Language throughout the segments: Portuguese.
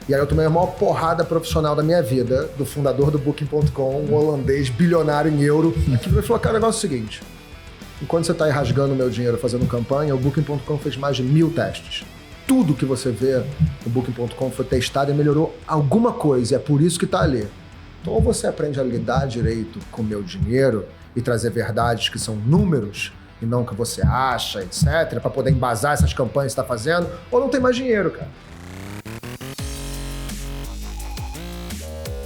E aí eu tomei a maior porrada profissional da minha vida, do fundador do Booking.com, um holandês bilionário em euro, que me falou, cara, o negócio é o seguinte, enquanto você está aí rasgando meu dinheiro fazendo campanha, o Booking.com fez mais de 1000 testes. Tudo que você vê no Booking.com foi testado e melhorou alguma coisa, e é por isso que está ali. Então ou você aprende a lidar direito com o meu dinheiro e trazer verdades que são números, e não o que você acha, etc., para poder embasar essas campanhas que você está fazendo, ou não tem mais dinheiro, cara.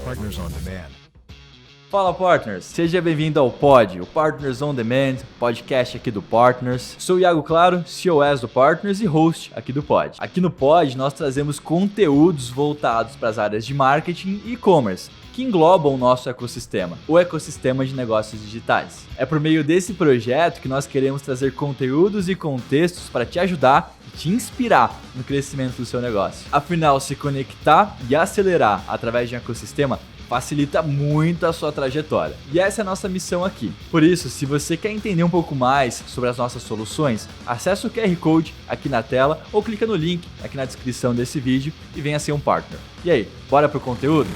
Partners on Demand. Fala, Partners! Seja bem-vindo ao Pod, o Partners on Demand, podcast aqui do Partners. Sou o Iago Claro, COS do Partners e host aqui do Pod. Aqui no Pod, nós trazemos conteúdos voltados para as áreas de marketing e e-commerce, que englobam o nosso ecossistema, o ecossistema de negócios digitais. É por meio desse projeto que nós queremos trazer conteúdos e contextos para te ajudar e te inspirar no crescimento do seu negócio. Afinal, se conectar e acelerar através de um ecossistema facilita muito a sua trajetória. E essa é a nossa missão aqui. Por isso, se você quer entender um pouco mais sobre as nossas soluções, acesse o QR Code aqui na tela ou clica no link aqui na descrição desse vídeo e venha ser um partner. E aí, bora pro conteúdo?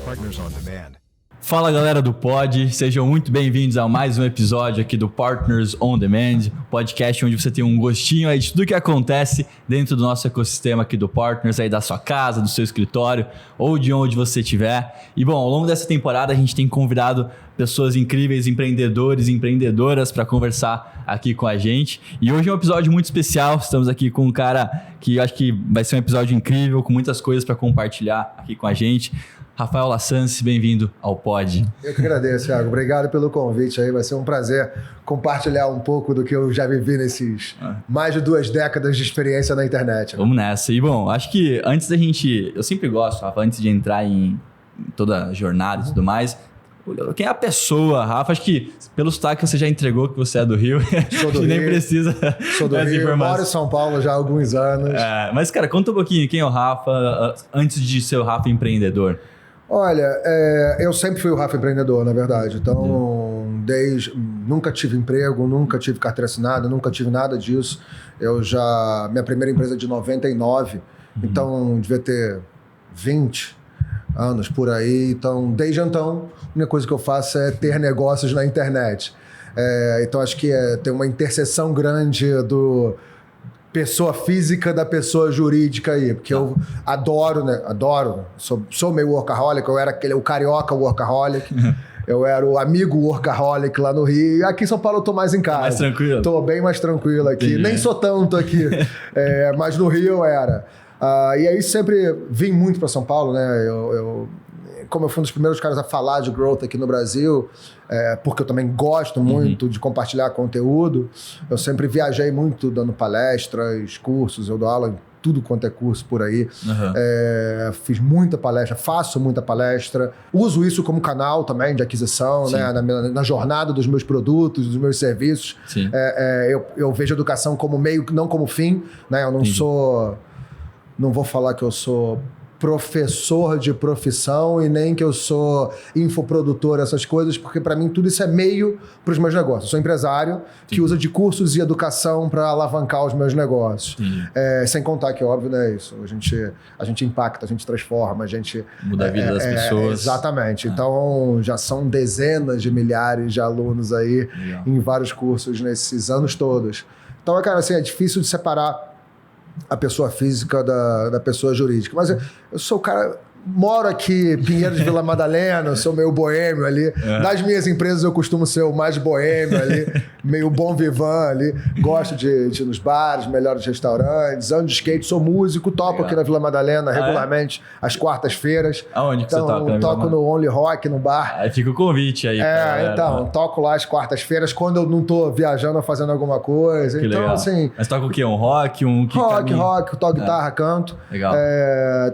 Partners on Demand. Fala, galera do Pod, sejam muito bem-vindos a mais um episódio aqui do Partners on Demand, podcast onde você tem um gostinho aí de tudo que acontece dentro do nosso ecossistema aqui do Partners, aí da sua casa, do seu escritório ou de onde você estiver. E bom, ao longo dessa temporada a gente tem convidado pessoas incríveis, empreendedores e empreendedoras para conversar aqui com a gente. E hoje é um episódio muito especial, estamos aqui com um cara que eu acho que vai ser um episódio incrível, com muitas coisas para compartilhar aqui com a gente. Rafael Lassance, bem-vindo ao Pod. Eu que agradeço, Thiago. Obrigado pelo convite aí. Vai ser um prazer compartilhar um pouco do que eu já vivi nesses mais de 2 décadas de experiência na internet. Vamos nessa. E bom, acho que antes da gente... Eu sempre gosto, Rafa, antes de entrar em toda a jornada e tudo mais, quem é a pessoa, Rafa? Acho que pelo sotaque você já entregou que você é do Rio. Sou do Rio. Nem precisa. Sou do Rio, moro em São Paulo já há alguns anos. Mas, cara, conta um pouquinho quem é o Rafa antes de ser o Rafa empreendedor. Olha, eu sempre fui o Rafa empreendedor, na verdade. Então, nunca tive emprego, nunca tive carteira assinada, nunca tive nada disso. Minha primeira empresa é de 99, então devia ter 20 anos por aí. Então, desde então, a única coisa que eu faço é ter negócios na internet. Então, acho que tem uma interseção grande do pessoa física da pessoa jurídica aí, porque eu adoro, né? Sou meio workaholic, eu era o carioca workaholic, eu era o amigo workaholic lá no Rio, e aqui em São Paulo eu tô mais em casa. Mais tranquilo? Tô bem mais tranquilo aqui, Entendi. Nem sou tanto aqui, mas no Rio eu era. E aí sempre vim muito para São Paulo, né? Como eu fui um dos primeiros caras a falar de growth aqui no Brasil, porque eu também gosto muito de compartilhar conteúdo, eu sempre viajei muito dando palestras, cursos, eu dou aula em tudo quanto é curso por aí. Fiz muita palestra, faço muita palestra, uso isso como canal também de aquisição, né? Na jornada dos meus produtos, dos meus serviços. Eu vejo a educação como meio, não como fim, né? Eu não vou falar que eu sou professor de profissão e nem que eu sou infoprodutor, essas coisas, porque para mim tudo isso é meio para os meus negócios. Eu sou empresário que usa de cursos e educação para alavancar os meus negócios. Sem contar que, óbvio, né, isso. A gente impacta, a gente transforma, a gente muda a vida das pessoas. Exatamente. Então, já são dezenas de milhares de alunos aí em vários cursos nesses anos todos. Então, cara, assim, é difícil de separar a pessoa física da pessoa jurídica. Mas eu sou o cara... Moro aqui, Pinheiros de Vila Madalena, sou meio boêmio ali. Das minhas empresas eu costumo ser o mais boêmio ali, meio bom vivant ali. Gosto de ir nos bares, melhores restaurantes, ando de skate, sou músico, toco aqui na Vila Madalena regularmente, às quartas-feiras. Aonde que você toca? Então, toco no Only Rock, no bar. Aí fica o convite aí. Então, toco lá às quartas-feiras, quando eu não tô viajando ou fazendo alguma coisa. Que então, legal. assim... Mas toca o quê? Um rock? Rock, toco guitarra, canto. Legal.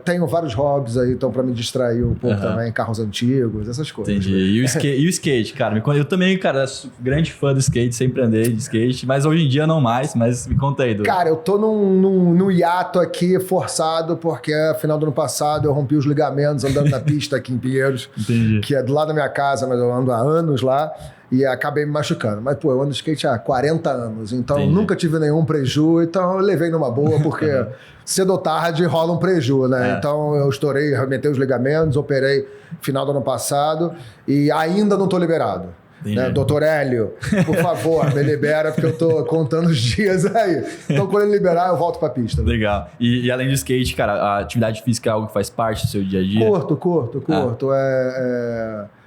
Tenho vários hobbies aí, então, pra me distrair um pouco também, carros antigos, essas coisas. Entendi. E o skate, cara? Eu também, cara, sou grande fã do skate, sempre andei de skate, mas hoje em dia não mais, mas me conta aí. Cara, eu tô num hiato aqui forçado, porque final do ano passado eu rompi os ligamentos andando na pista aqui em Pinheiros, Entendi. que é do lado da minha casa, mas eu ando há anos lá. e acabei me machucando. Mas, pô, eu ando de skate há 40 anos, então Entendi. nunca tive nenhum preju, então eu levei numa boa, porque cedo ou tarde rola um preju, né? Então eu estourei, arrebentei os ligamentos, operei final do ano passado e ainda não tô liberado. Né? Doutor Hélio, por favor, me libera, porque eu tô contando os dias aí. Então, quando ele liberar, eu volto pra pista. Legal. E além do skate, cara, a atividade física é algo que faz parte do seu dia a dia? Curto.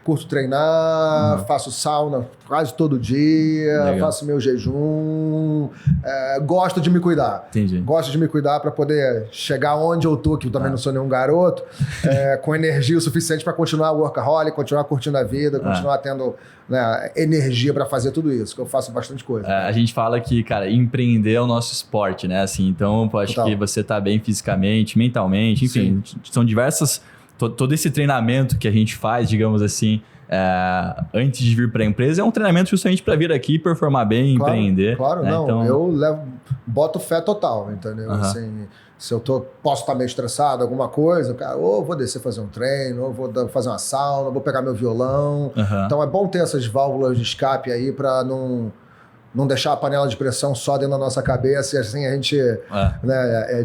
Curto treinar, faço sauna quase todo dia, Legal. faço meu jejum, gosto de me cuidar. Entendi. Gosto de me cuidar para poder chegar onde eu tô, que eu também não sou nenhum garoto, com energia o suficiente para continuar workaholic, continuar curtindo a vida, continuar tendo, né, energia para fazer tudo isso, que eu faço bastante coisa. A gente fala que, cara, empreender é o nosso esporte, né? Assim, então, eu acho Total. que você tá bem fisicamente, mentalmente, enfim, são diversas... Todo esse treinamento que a gente faz, digamos assim, antes de vir para a empresa, é um treinamento justamente para vir aqui, performar bem, empreender. Claro, né? não. Então... Eu boto fé total, entendeu? Assim, se eu posso estar meio estressado, alguma coisa, cara, ou vou descer fazer um treino, ou vou fazer uma sauna, vou pegar meu violão. Então é bom ter essas válvulas de escape aí para não deixar a panela de pressão só dentro da nossa cabeça e assim a gente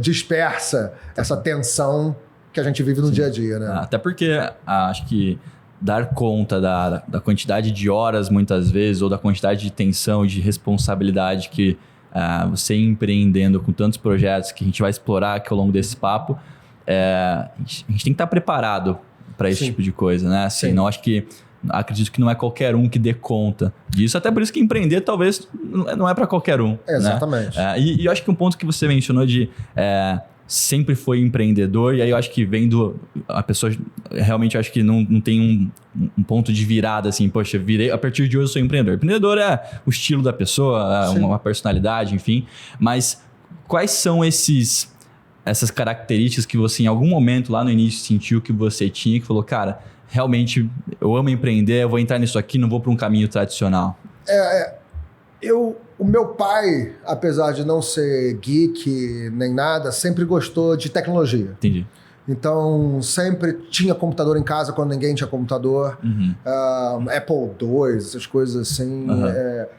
dispersa essa tensão que a gente vive no dia a dia, né? Até porque acho que dar conta da quantidade de horas, muitas vezes, ou da quantidade de tensão, de responsabilidade que você empreendendo com tantos projetos que a gente vai explorar aqui ao longo desse papo, a gente tem que estar preparado para esse tipo de coisa, né? Assim, não acho que... Acredito que não é qualquer um que dê conta disso, até por isso que empreender talvez não é para qualquer um. Exatamente. Né? E eu acho que um ponto que você mencionou de... sempre foi empreendedor, e aí eu acho que vendo a pessoa, realmente eu acho que não tem um ponto de virada assim, poxa, virei, a partir de hoje eu sou empreendedor. Empreendedor é o estilo da pessoa, uma personalidade, enfim, mas quais são essas características que você em algum momento lá no início sentiu que você tinha, que falou, cara, realmente eu amo empreender, eu vou entrar nisso aqui, não vou para um caminho tradicional? O meu pai, apesar de não ser geek nem nada, sempre gostou de tecnologia. Entendi. Então, sempre tinha computador em casa quando ninguém tinha computador. Apple II, essas coisas assim.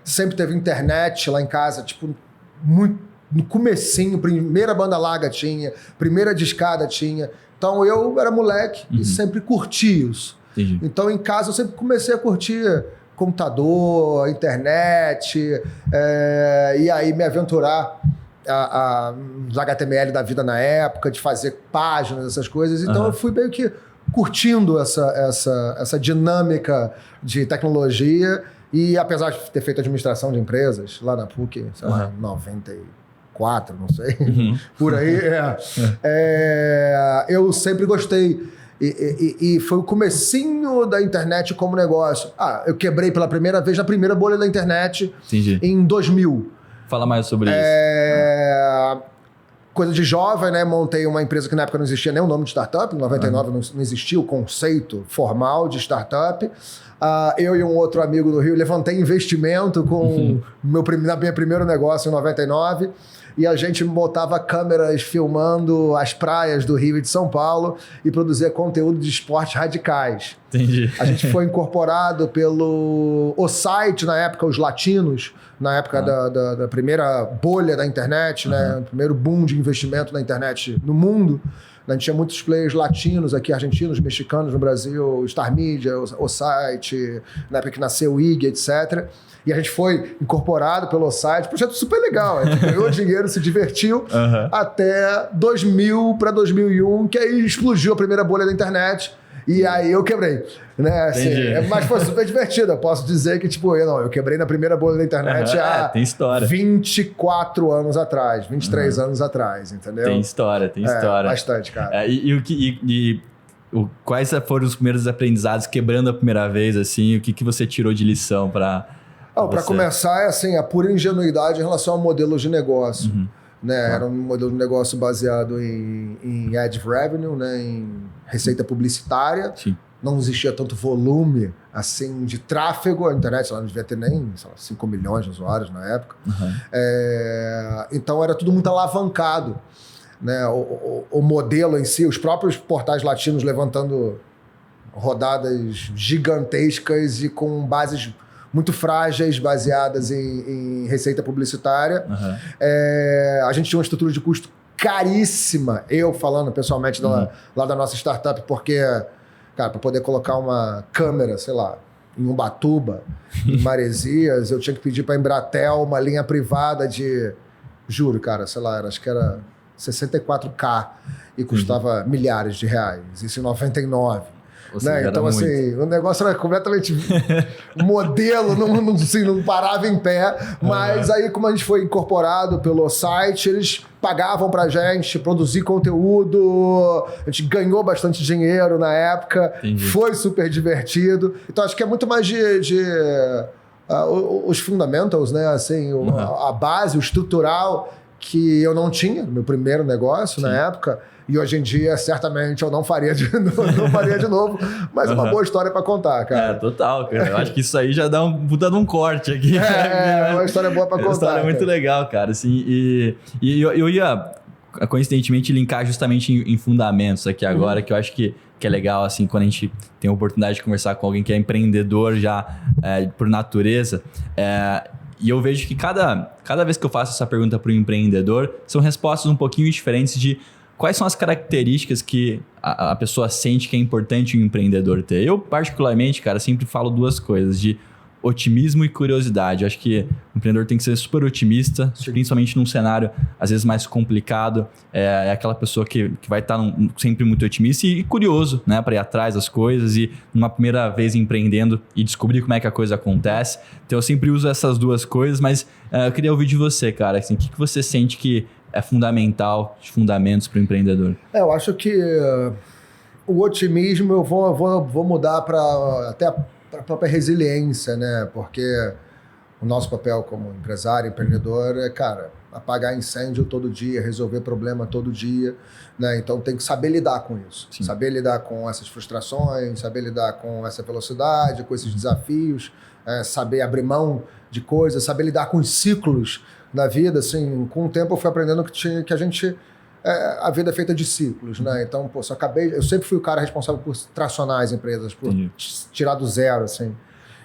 Sempre teve internet lá em casa, tipo, muito no comecinho, primeira banda larga tinha, primeira discada tinha. Então, eu era moleque e sempre curti isso. Entendi. Então, em casa, eu sempre comecei a curtir computador, internet, e aí me aventurar nos HTML da vida na época, de fazer páginas, essas coisas. Então eu fui meio que curtindo essa dinâmica de tecnologia e apesar de ter feito administração de empresas lá na PUC, sei lá, em 94, não sei, por aí, eu sempre gostei. E foi o comecinho da internet como negócio. Eu quebrei pela primeira vez na primeira bolha da internet. Entendi. Em 2000. Fala mais sobre isso. Coisa de jovem, né? Montei uma empresa que na época não existia nem o nome de startup. Em 99 não existia o conceito formal de startup. Eu e um outro amigo do Rio levantei investimento com meu primeiro negócio em 99. E a gente botava câmeras filmando as praias do Rio e de São Paulo e produzia conteúdo de esportes radicais. Entendi. A gente foi incorporado pelo site na época, os latinos, na época da primeira bolha da internet, né? O primeiro boom de investimento na internet no mundo. A gente tinha muitos players latinos aqui, argentinos, mexicanos no Brasil, Star Media, o site, na época que nasceu o IG, etc. E a gente foi incorporado pelo site, projeto super legal. A gente ganhou dinheiro, se divertiu, até 2000 para 2001, que aí explodiu a primeira bolha da internet. E aí eu quebrei, né? Assim, mas foi super divertido. Eu posso dizer que, tipo, eu quebrei na primeira bolha da internet há tem história. 24 anos atrás, 23 anos atrás, entendeu? Tem história. Bastante, cara. Quais foram os primeiros aprendizados quebrando a primeira vez, assim? O que você tirou de lição para... Para começar, assim, a pura ingenuidade em relação a modelos de negócio. Né? Era um modelo de negócio baseado em ad revenue, né? Em receita publicitária. Sim. Não existia tanto volume assim de tráfego. A internet não devia ter nem 5 milhões de usuários na época. Então era tudo muito alavancado. Né? O modelo em si, os próprios portais latinos levantando rodadas gigantescas e com bases muito frágeis, baseadas em receita publicitária. Uhum. A gente tinha uma estrutura de custo caríssima, eu falando pessoalmente lá da nossa startup, porque, cara, para poder colocar uma câmera, sei lá, em Ubatuba, em Maresias, eu tinha que pedir para a Embratel uma linha privada de, juro, cara, sei lá, acho que era 64K e custava milhares de reais, isso em 99. Né? Então, assim, o negócio era completamente modelo, não parava em pé. Mas aí, como a gente foi incorporado pelo site, eles pagavam pra gente produzir conteúdo. A gente ganhou bastante dinheiro na época. Entendi. Foi super divertido. Então, acho que é muito mais os fundamentals, né? Assim, a base, o estrutural que eu não tinha no meu primeiro negócio na época. E hoje em dia, certamente, eu não faria de novo, mas é uma boa história para contar, cara. Total, cara. Eu acho que isso aí já dá um corte aqui. É uma história boa para contar. É uma história muito legal, cara. Assim, e eu ia, coincidentemente, linkar justamente em fundamentos aqui agora, que eu acho que é legal, assim, quando a gente tem a oportunidade de conversar com alguém que é empreendedor já por natureza. E eu vejo que cada vez que eu faço essa pergunta para o empreendedor, são respostas um pouquinho diferentes de quais são as características que a pessoa sente que é importante um empreendedor ter. Eu, particularmente, cara, sempre falo duas coisas, de otimismo e curiosidade. Eu acho que o empreendedor tem que ser super otimista, principalmente num cenário, às vezes, mais complicado. É aquela pessoa que vai estar sempre muito otimista e curioso, né, para ir atrás das coisas e, numa primeira vez empreendendo, e descobrir como é que a coisa acontece. Então, eu sempre uso essas duas coisas, mas eu queria ouvir de você, cara. Assim, o que você sente que é fundamental, de fundamentos para o empreendedor? Eu acho que o otimismo eu vou mudar para até a própria resiliência, né? Porque o nosso papel como empresário, empreendedor é, cara, apagar incêndio todo dia, resolver problema todo dia, né? Então tem que saber lidar com isso. Sim. Saber lidar com essas frustrações, saber lidar com essa velocidade, com esses desafios, saber abrir mão de coisas, saber lidar com os ciclos na vida. Assim, com o tempo eu fui aprendendo que a gente... a vida é feita de ciclos, né? Então, pô, eu sempre fui o cara responsável por tracionar as empresas, por tirar do zero, assim.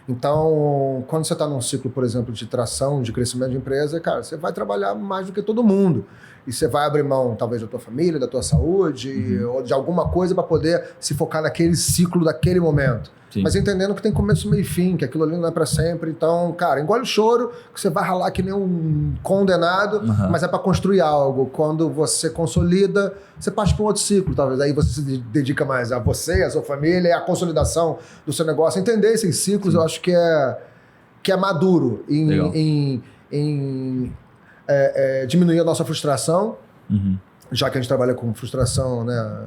Então, quando você está num ciclo, por exemplo, de tração, de crescimento de empresa, cara, você vai trabalhar mais do que todo mundo. E você vai abrir mão, talvez, da tua família, da tua saúde, ou de alguma coisa para poder se focar naquele ciclo daquele momento. Sim. Mas entendendo que tem começo, meio e fim, que aquilo ali não é para sempre. Então, cara, engole o choro, que você vai ralar que nem um condenado, mas é para construir algo. Quando você consolida, você parte para um outro ciclo, talvez. Aí você se dedica mais a você, a sua família, e a consolidação do seu negócio. Entender esses ciclos, eu acho que é maduro em diminuir a nossa frustração, já que a gente trabalha com frustração, né,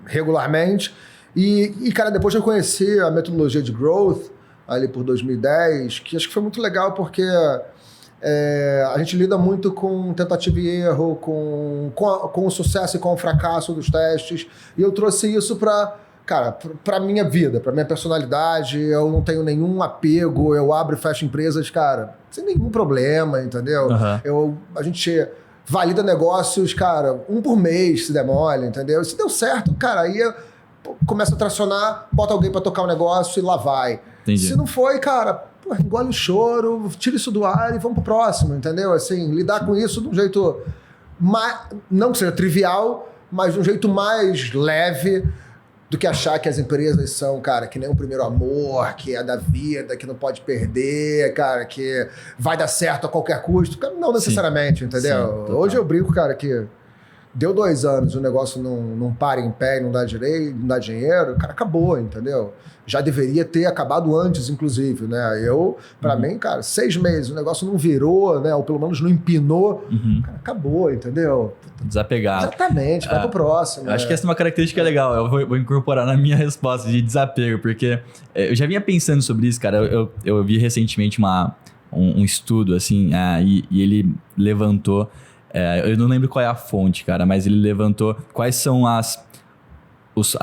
regularmente. E, cara, depois eu conheci a metodologia de growth, ali por 2010, que acho que foi muito legal, porque a gente lida muito com tentativa e erro, com o sucesso e com o fracasso dos testes, e eu trouxe isso para minha vida, para minha personalidade. Eu não tenho nenhum apego, eu abro e fecho empresas, cara, sem nenhum problema, entendeu? A gente valida negócios, cara, um por mês, se der mole, entendeu? Se deu certo, cara, aí começa a tracionar, bota alguém para tocar o negócio e lá vai. Entendi. Se não foi, cara, engole o choro, tira isso do ar e vamos pro próximo, entendeu? Assim, lidar com isso de um jeito não que seja trivial, mas de um jeito mais leve do que achar que as empresas são, cara, que nem o primeiro amor, que é da vida, que não pode perder, cara, que vai dar certo a qualquer custo. Não necessariamente, entendeu? Hoje eu brinco, cara, que deu 2 anos, o negócio não para em pé e não dá direito, não dá dinheiro, cara, acabou, entendeu? Já deveria ter acabado antes, inclusive, né? Pra mim, cara, 6 meses, o negócio não virou, né? Ou pelo menos não empinou, cara, acabou, entendeu? Desapegado. Exatamente, vai pro próximo. Acho que essa é uma característica legal, eu vou incorporar na minha resposta de desapego, porque eu já vinha pensando sobre isso, cara. Eu vi recentemente um estudo, assim, e ele levantou... eu não lembro qual é a fonte, cara, mas ele levantou quais são as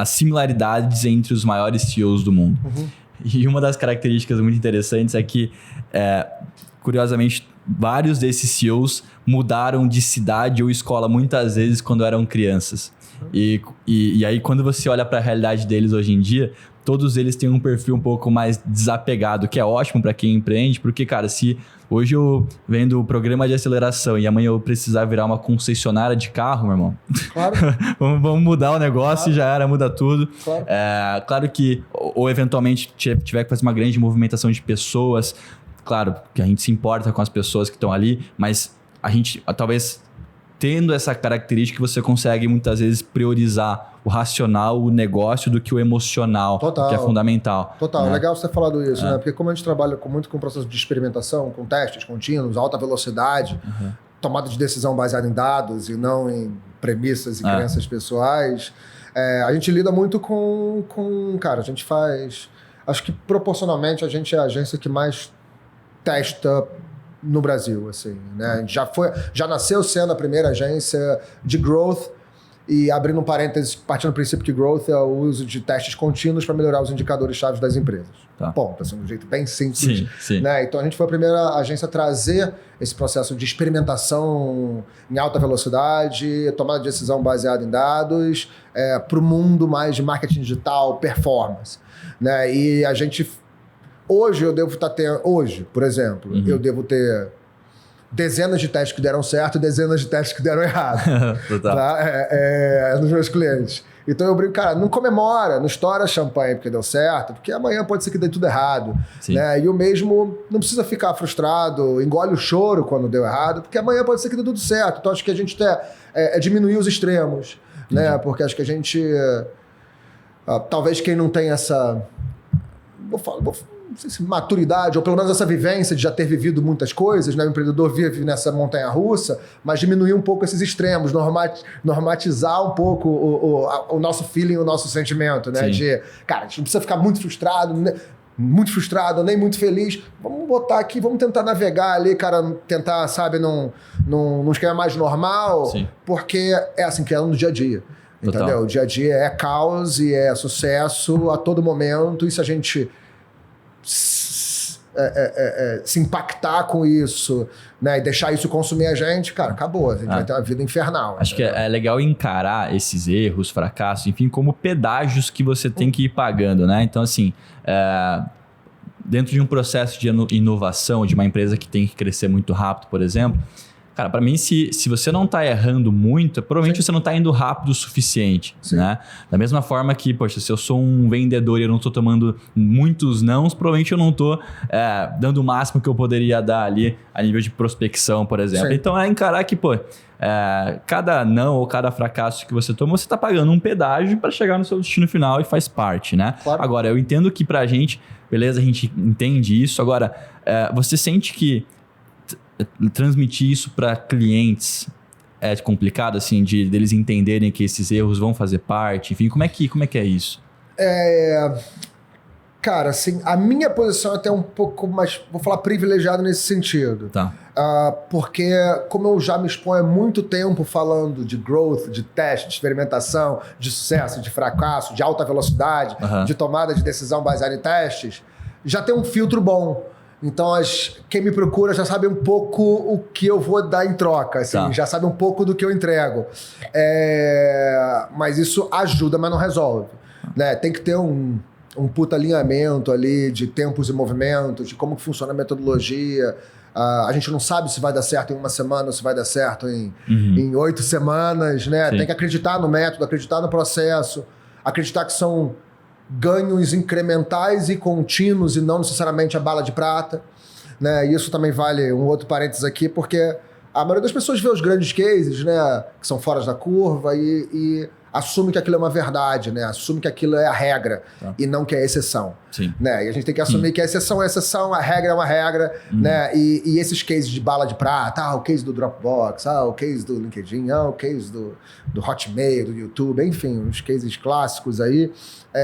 similaridades entre os maiores CEOs do mundo. E uma das características muito interessantes é que, curiosamente, vários desses CEOs mudaram de cidade ou escola muitas vezes quando eram crianças. E aí, quando você olha para a realidade deles hoje em dia, todos eles têm um perfil um pouco mais desapegado, que é ótimo para quem empreende, porque, cara, se hoje eu vendo o programa de aceleração e amanhã eu precisar virar uma concessionária de carro, meu irmão, Claro. vamos mudar o negócio, Claro. já era, muda tudo. Claro. Claro que, ou eventualmente tiver que fazer uma grande movimentação de pessoas, claro que a gente se importa com as pessoas que estão ali, mas a gente, talvez, tendo essa característica, você consegue muitas vezes priorizar o racional, o negócio, do que o emocional, Total. que é fundamental. Total, né? legal você ter falado isso, né? Porque como a gente trabalha muito com o processo de experimentação, com testes contínuos, alta velocidade, tomada de decisão baseada em dados e não em premissas e crenças pessoais, a gente lida muito com... Cara, a gente faz... Acho que proporcionalmente a gente é a agência que mais testa no Brasil, assim, né? A gente já nasceu sendo a primeira agência de growth e, abrindo um parênteses, partindo do princípio que growth é o uso de testes contínuos para melhorar os indicadores-chave das empresas. Tá. Ponto, assim, de um jeito bem simples. Sim, sim. Né? Então, a gente foi a primeira agência a trazer esse processo de experimentação em alta velocidade, tomada de decisão baseada em dados, para o mundo mais de marketing digital, performance. Né? E a gente... Hoje eu devo estar tendo... Hoje, por exemplo, eu devo ter dezenas de testes que deram certo e dezenas de testes que deram errado. Total. Tá? Nos meus clientes. Então eu brinco, cara, não comemora, não estoura champanhe porque deu certo, porque amanhã pode ser que dê tudo errado. Né? E o mesmo, não precisa ficar frustrado, engole o choro quando deu errado, porque amanhã pode ser que dê tudo certo. Então acho que a gente diminuir os extremos, né? Porque acho que a gente... talvez quem não tem essa... não sei se maturidade, ou pelo menos essa vivência de já ter vivido muitas coisas, né? O empreendedor vive nessa montanha-russa, mas diminuir um pouco esses extremos, normatizar um pouco o nosso feeling, o nosso sentimento, né? Sim. De, cara, a gente não precisa ficar muito frustrado, nem muito feliz. Vamos botar aqui, vamos tentar navegar ali, cara, tentar, sabe, num esquema mais normal, Sim. Porque é assim que é no dia a dia. Total. Entendeu? O dia a dia é caos e é sucesso a todo momento, e se a gente se impactar com isso, né, e deixar isso consumir a gente, cara, acabou. A gente vai ter uma vida infernal. Acho que é legal encarar esses erros, fracassos, enfim, como pedágios que você tem que ir pagando, né? Então, assim, dentro de um processo de inovação, de uma empresa que tem que crescer muito rápido, por exemplo, cara, para mim, se você não tá errando muito, provavelmente você não tá indo rápido o suficiente, né? Da mesma forma que, poxa, se eu sou um vendedor e eu não tô tomando muitos nãos, provavelmente eu não tô dando o máximo que eu poderia dar ali a nível de prospecção, por exemplo. Sim. Então, é encarar que, cada não ou cada fracasso que você toma, você tá pagando um pedágio para chegar no seu destino final e faz parte, né? Claro. Agora, eu entendo que pra gente, beleza, a gente entende isso. Agora, você sente que transmitir isso para clientes é complicado, assim, deles entenderem que esses erros vão fazer parte? Enfim, como é que é isso? Cara, assim, a minha posição é até um pouco mais, vou falar, privilegiada nesse sentido. Tá. Porque, como eu já me exponho há muito tempo falando de growth, de teste, de experimentação, de sucesso, de fracasso, de alta velocidade, de tomada de decisão baseada em testes, já tem um filtro bom. Então, quem me procura já sabe um pouco o que eu vou dar em troca, assim, já sabe um pouco do que eu entrego. Mas isso ajuda, mas não resolve. Né? Tem que ter um puta alinhamento ali de tempos e movimentos, de como que funciona a metodologia. A gente não sabe se vai dar certo em uma semana ou se vai dar certo em 8 semanas. Né? Tem que acreditar no método, acreditar no processo, acreditar que são ganhos incrementais e contínuos e não necessariamente a bala de prata, né? E isso também vale um outro parênteses aqui, porque a maioria das pessoas vê os grandes cases, né, que são fora da curva e assume que aquilo é uma verdade, né? Assume que aquilo é a regra e não que é a exceção. Sim. Né? E a gente tem que assumir que a exceção é a exceção, a regra é uma regra, né? E esses cases de bala de prata, o case do Dropbox, o case do LinkedIn, o case do Hotmail, do YouTube, enfim, os cases clássicos aí,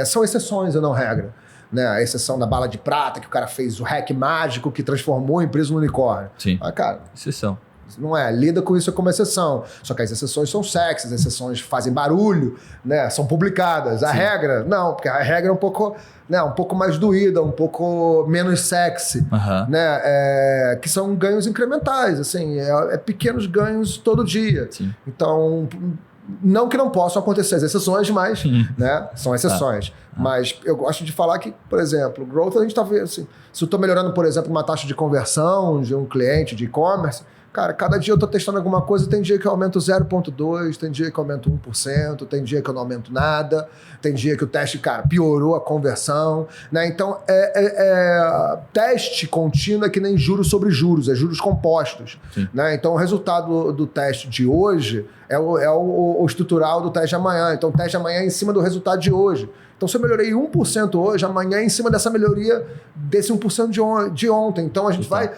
são exceções e não regra. Né? A exceção da bala de prata, que o cara fez o hack mágico que transformou a empresa no unicórnio. Sim. Cara, Exceção. Não é, lida com isso como exceção. Só que as exceções são sexys, as exceções fazem barulho, né? São publicadas. A regra, não, porque a regra é um pouco, né, um pouco mais doída, um pouco menos sexy, né? Que são ganhos incrementais, assim, é pequenos ganhos todo dia. Sim. Então, não que não possam acontecer as exceções, mas né, são exceções. Mas eu gosto de falar que, por exemplo, growth, a gente está vendo assim, se eu estou melhorando, por exemplo, uma taxa de conversão de um cliente de e-commerce, cara, cada dia eu estou testando alguma coisa, tem dia que eu aumento 0,2%, tem dia que eu aumento 1%, tem dia que eu não aumento nada, tem dia que o teste, cara, piorou a conversão, né? Então, teste contínuo é que nem juros sobre juros, é juros compostos, né? Então, o resultado do teste de hoje é o estrutural do teste de amanhã. Então, o teste de amanhã é em cima do resultado de hoje. Então, se eu melhorei 1% hoje, amanhã é em cima dessa melhoria desse 1% de ontem. Então, a gente vai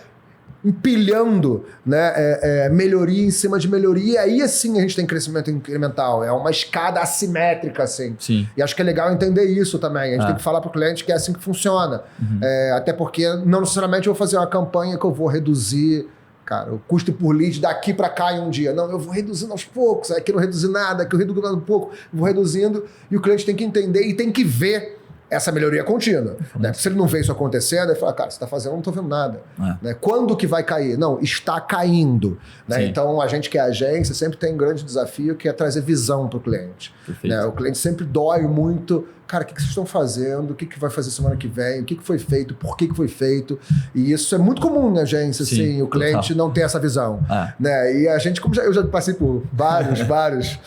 empilhando, né, melhoria em cima de melhoria, e aí assim a gente tem crescimento incremental. É uma escada assimétrica, assim. Sim. E acho que é legal entender isso também. A gente tem que falar para o cliente que é assim que funciona. Até porque não necessariamente eu vou fazer uma campanha que eu vou reduzir, cara, o custo por lead daqui para cá em um dia. Não, eu vou reduzindo aos poucos. Aqui não reduzir nada, aqui eu reduzo um pouco, vou reduzindo, e o cliente tem que entender e tem que ver essa melhoria contínua. Né? Se ele não vê isso acontecendo, ele fala, cara, você está fazendo, eu não estou vendo nada. Né? Quando que vai cair? Não, está caindo. Né? Então, a gente que é agência sempre tem um grande desafio que é trazer visão para o cliente. Né? O cliente sempre dói muito. Cara, o que vocês estão fazendo? O que vai fazer semana que vem? O que foi feito? Por que foi feito? E isso é muito comum na agência, assim, o cliente não ter essa visão. Né? E a gente, como eu já passei por vários,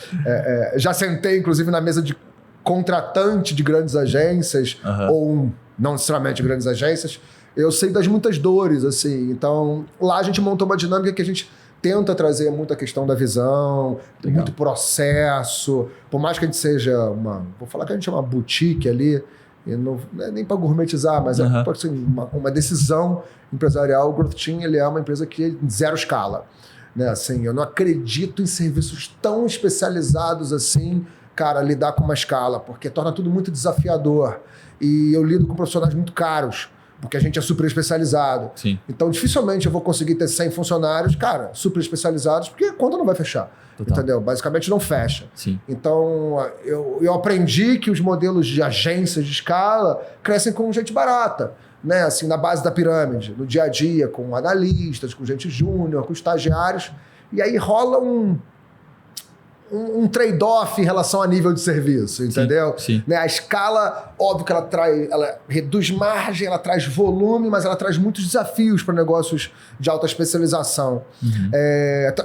já sentei, inclusive, na mesa de contratante de grandes agências, ou não necessariamente grandes agências, eu sei das muitas dores, assim. Então, lá a gente montou uma dinâmica que a gente tenta trazer muita questão da visão, muito processo, por mais que a gente seja vou falar que a gente é uma boutique ali, e não é nem para gourmetizar, mas pode ser uma decisão empresarial. O Growth Team, ele é uma empresa que é zero escala. Né? Assim, eu não acredito em serviços tão especializados assim, cara, lidar com uma escala, porque torna tudo muito desafiador. E eu lido com profissionais muito caros, porque a gente é super especializado. Então, dificilmente eu vou conseguir ter 100 funcionários, cara, super especializados, porque a conta não vai fechar. Entendeu? Basicamente não fecha. Então, eu aprendi que os modelos de agências de escala crescem com gente barata, né? Assim, na base da pirâmide, no dia a dia, com analistas, com gente júnior, com estagiários. E aí rola um trade-off em relação a nível de serviço, entendeu? Né? A escala, óbvio que ela reduz margem, ela traz volume, mas ela traz muitos desafios para negócios de alta especialização.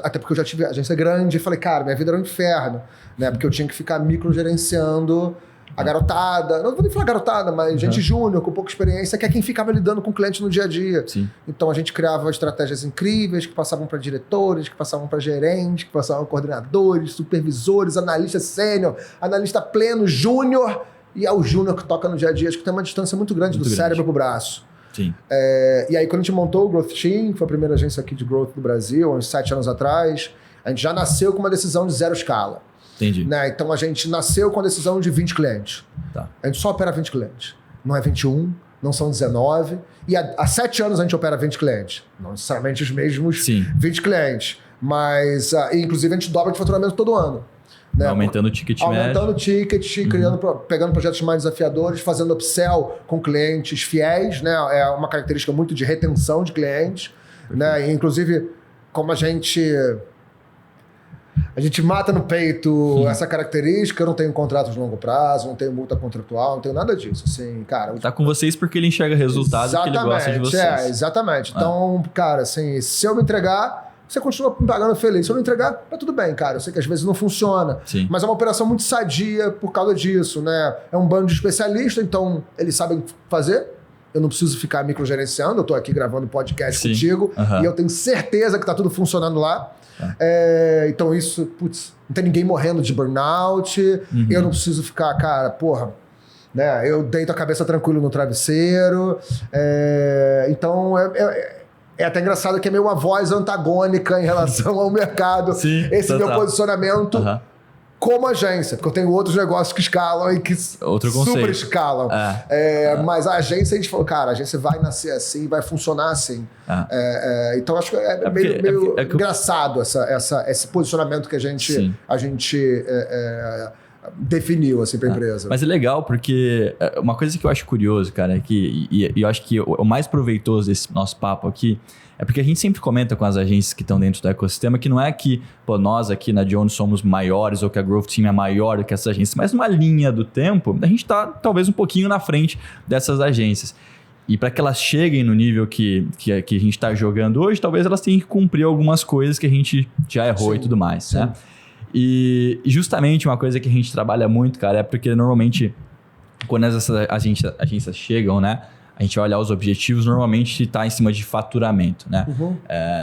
Até porque eu já tive agência grande e falei, cara, minha vida era um inferno, né? Porque eu tinha que ficar microgerenciando a garotada, não vou nem falar garotada, mas gente júnior, com pouca experiência, que é quem ficava lidando com o cliente no dia a dia. Então a gente criava estratégias incríveis que passavam para diretores, que passavam para gerentes, que passavam para coordenadores, supervisores, analista sênior, analista pleno, júnior, e é o júnior que toca no dia a dia. Acho que tem uma distância muito grande do cérebro para o braço. E aí quando a gente montou o Growth Team, foi a primeira agência aqui de growth do Brasil, uns 7 anos atrás, a gente já nasceu com uma decisão de zero escala. Né? Então a gente nasceu com a decisão de 20 clientes. A gente só opera 20 clientes. Não é 21, não são 19. E há 7 anos a gente opera 20 clientes. Não necessariamente os mesmos 20 clientes. Mas, inclusive, a gente dobra de faturamento todo ano. Né? Aumentando o ticket médio. Aumentando o ticket, pegando projetos mais desafiadores, fazendo upsell com clientes fiéis. Né? É uma característica muito de retenção de clientes. Né? E, inclusive, como a gente mata no peito essa característica. Eu não tenho contratos de longo prazo, não tenho multa contratual, não tenho nada disso. Assim, cara, tá com vocês porque ele enxerga resultado e que ele gosta de vocês. Exatamente. Então, cara, assim, se eu me entregar, você continua me pagando feliz. Se eu não entregar, tá tudo bem, cara. Eu sei que às vezes não funciona, mas é uma operação muito sadia por causa disso, né? É um bando de especialistas, então eles sabem fazer. Eu não preciso ficar microgerenciando, eu tô aqui gravando podcast contigo e eu tenho certeza que tá tudo funcionando lá. Então isso, não tem ninguém morrendo de burnout, eu não preciso ficar, cara, né? Eu deito a cabeça tranquilo no travesseiro. Então é até engraçado que é meio uma voz antagônica em relação ao mercado. Esse meu posicionamento como agência, porque eu tenho outros negócios que escalam e que super escalam. Mas a agência, a gente falou, cara, a agência vai nascer assim, vai funcionar assim. Então acho que é meio engraçado esse posicionamento que a gente definiu assim, para a empresa. Mas é legal porque uma coisa que eu acho curioso, cara, é que eu acho que o mais proveitoso desse nosso papo aqui é porque a gente sempre comenta com as agências que estão dentro do ecossistema que não é que nós aqui na Jones somos maiores ou que a Growth Team é maior do que essas agências, mas numa linha do tempo, a gente está talvez um pouquinho na frente dessas agências. E para que elas cheguem no nível que a gente está jogando hoje, talvez elas tenham que cumprir algumas coisas que a gente já errou e tudo mais, né? E justamente uma coisa que a gente trabalha muito, cara, é porque normalmente quando essas agências chegam, né? A gente vai olhar os objetivos, normalmente está em cima de faturamento, né?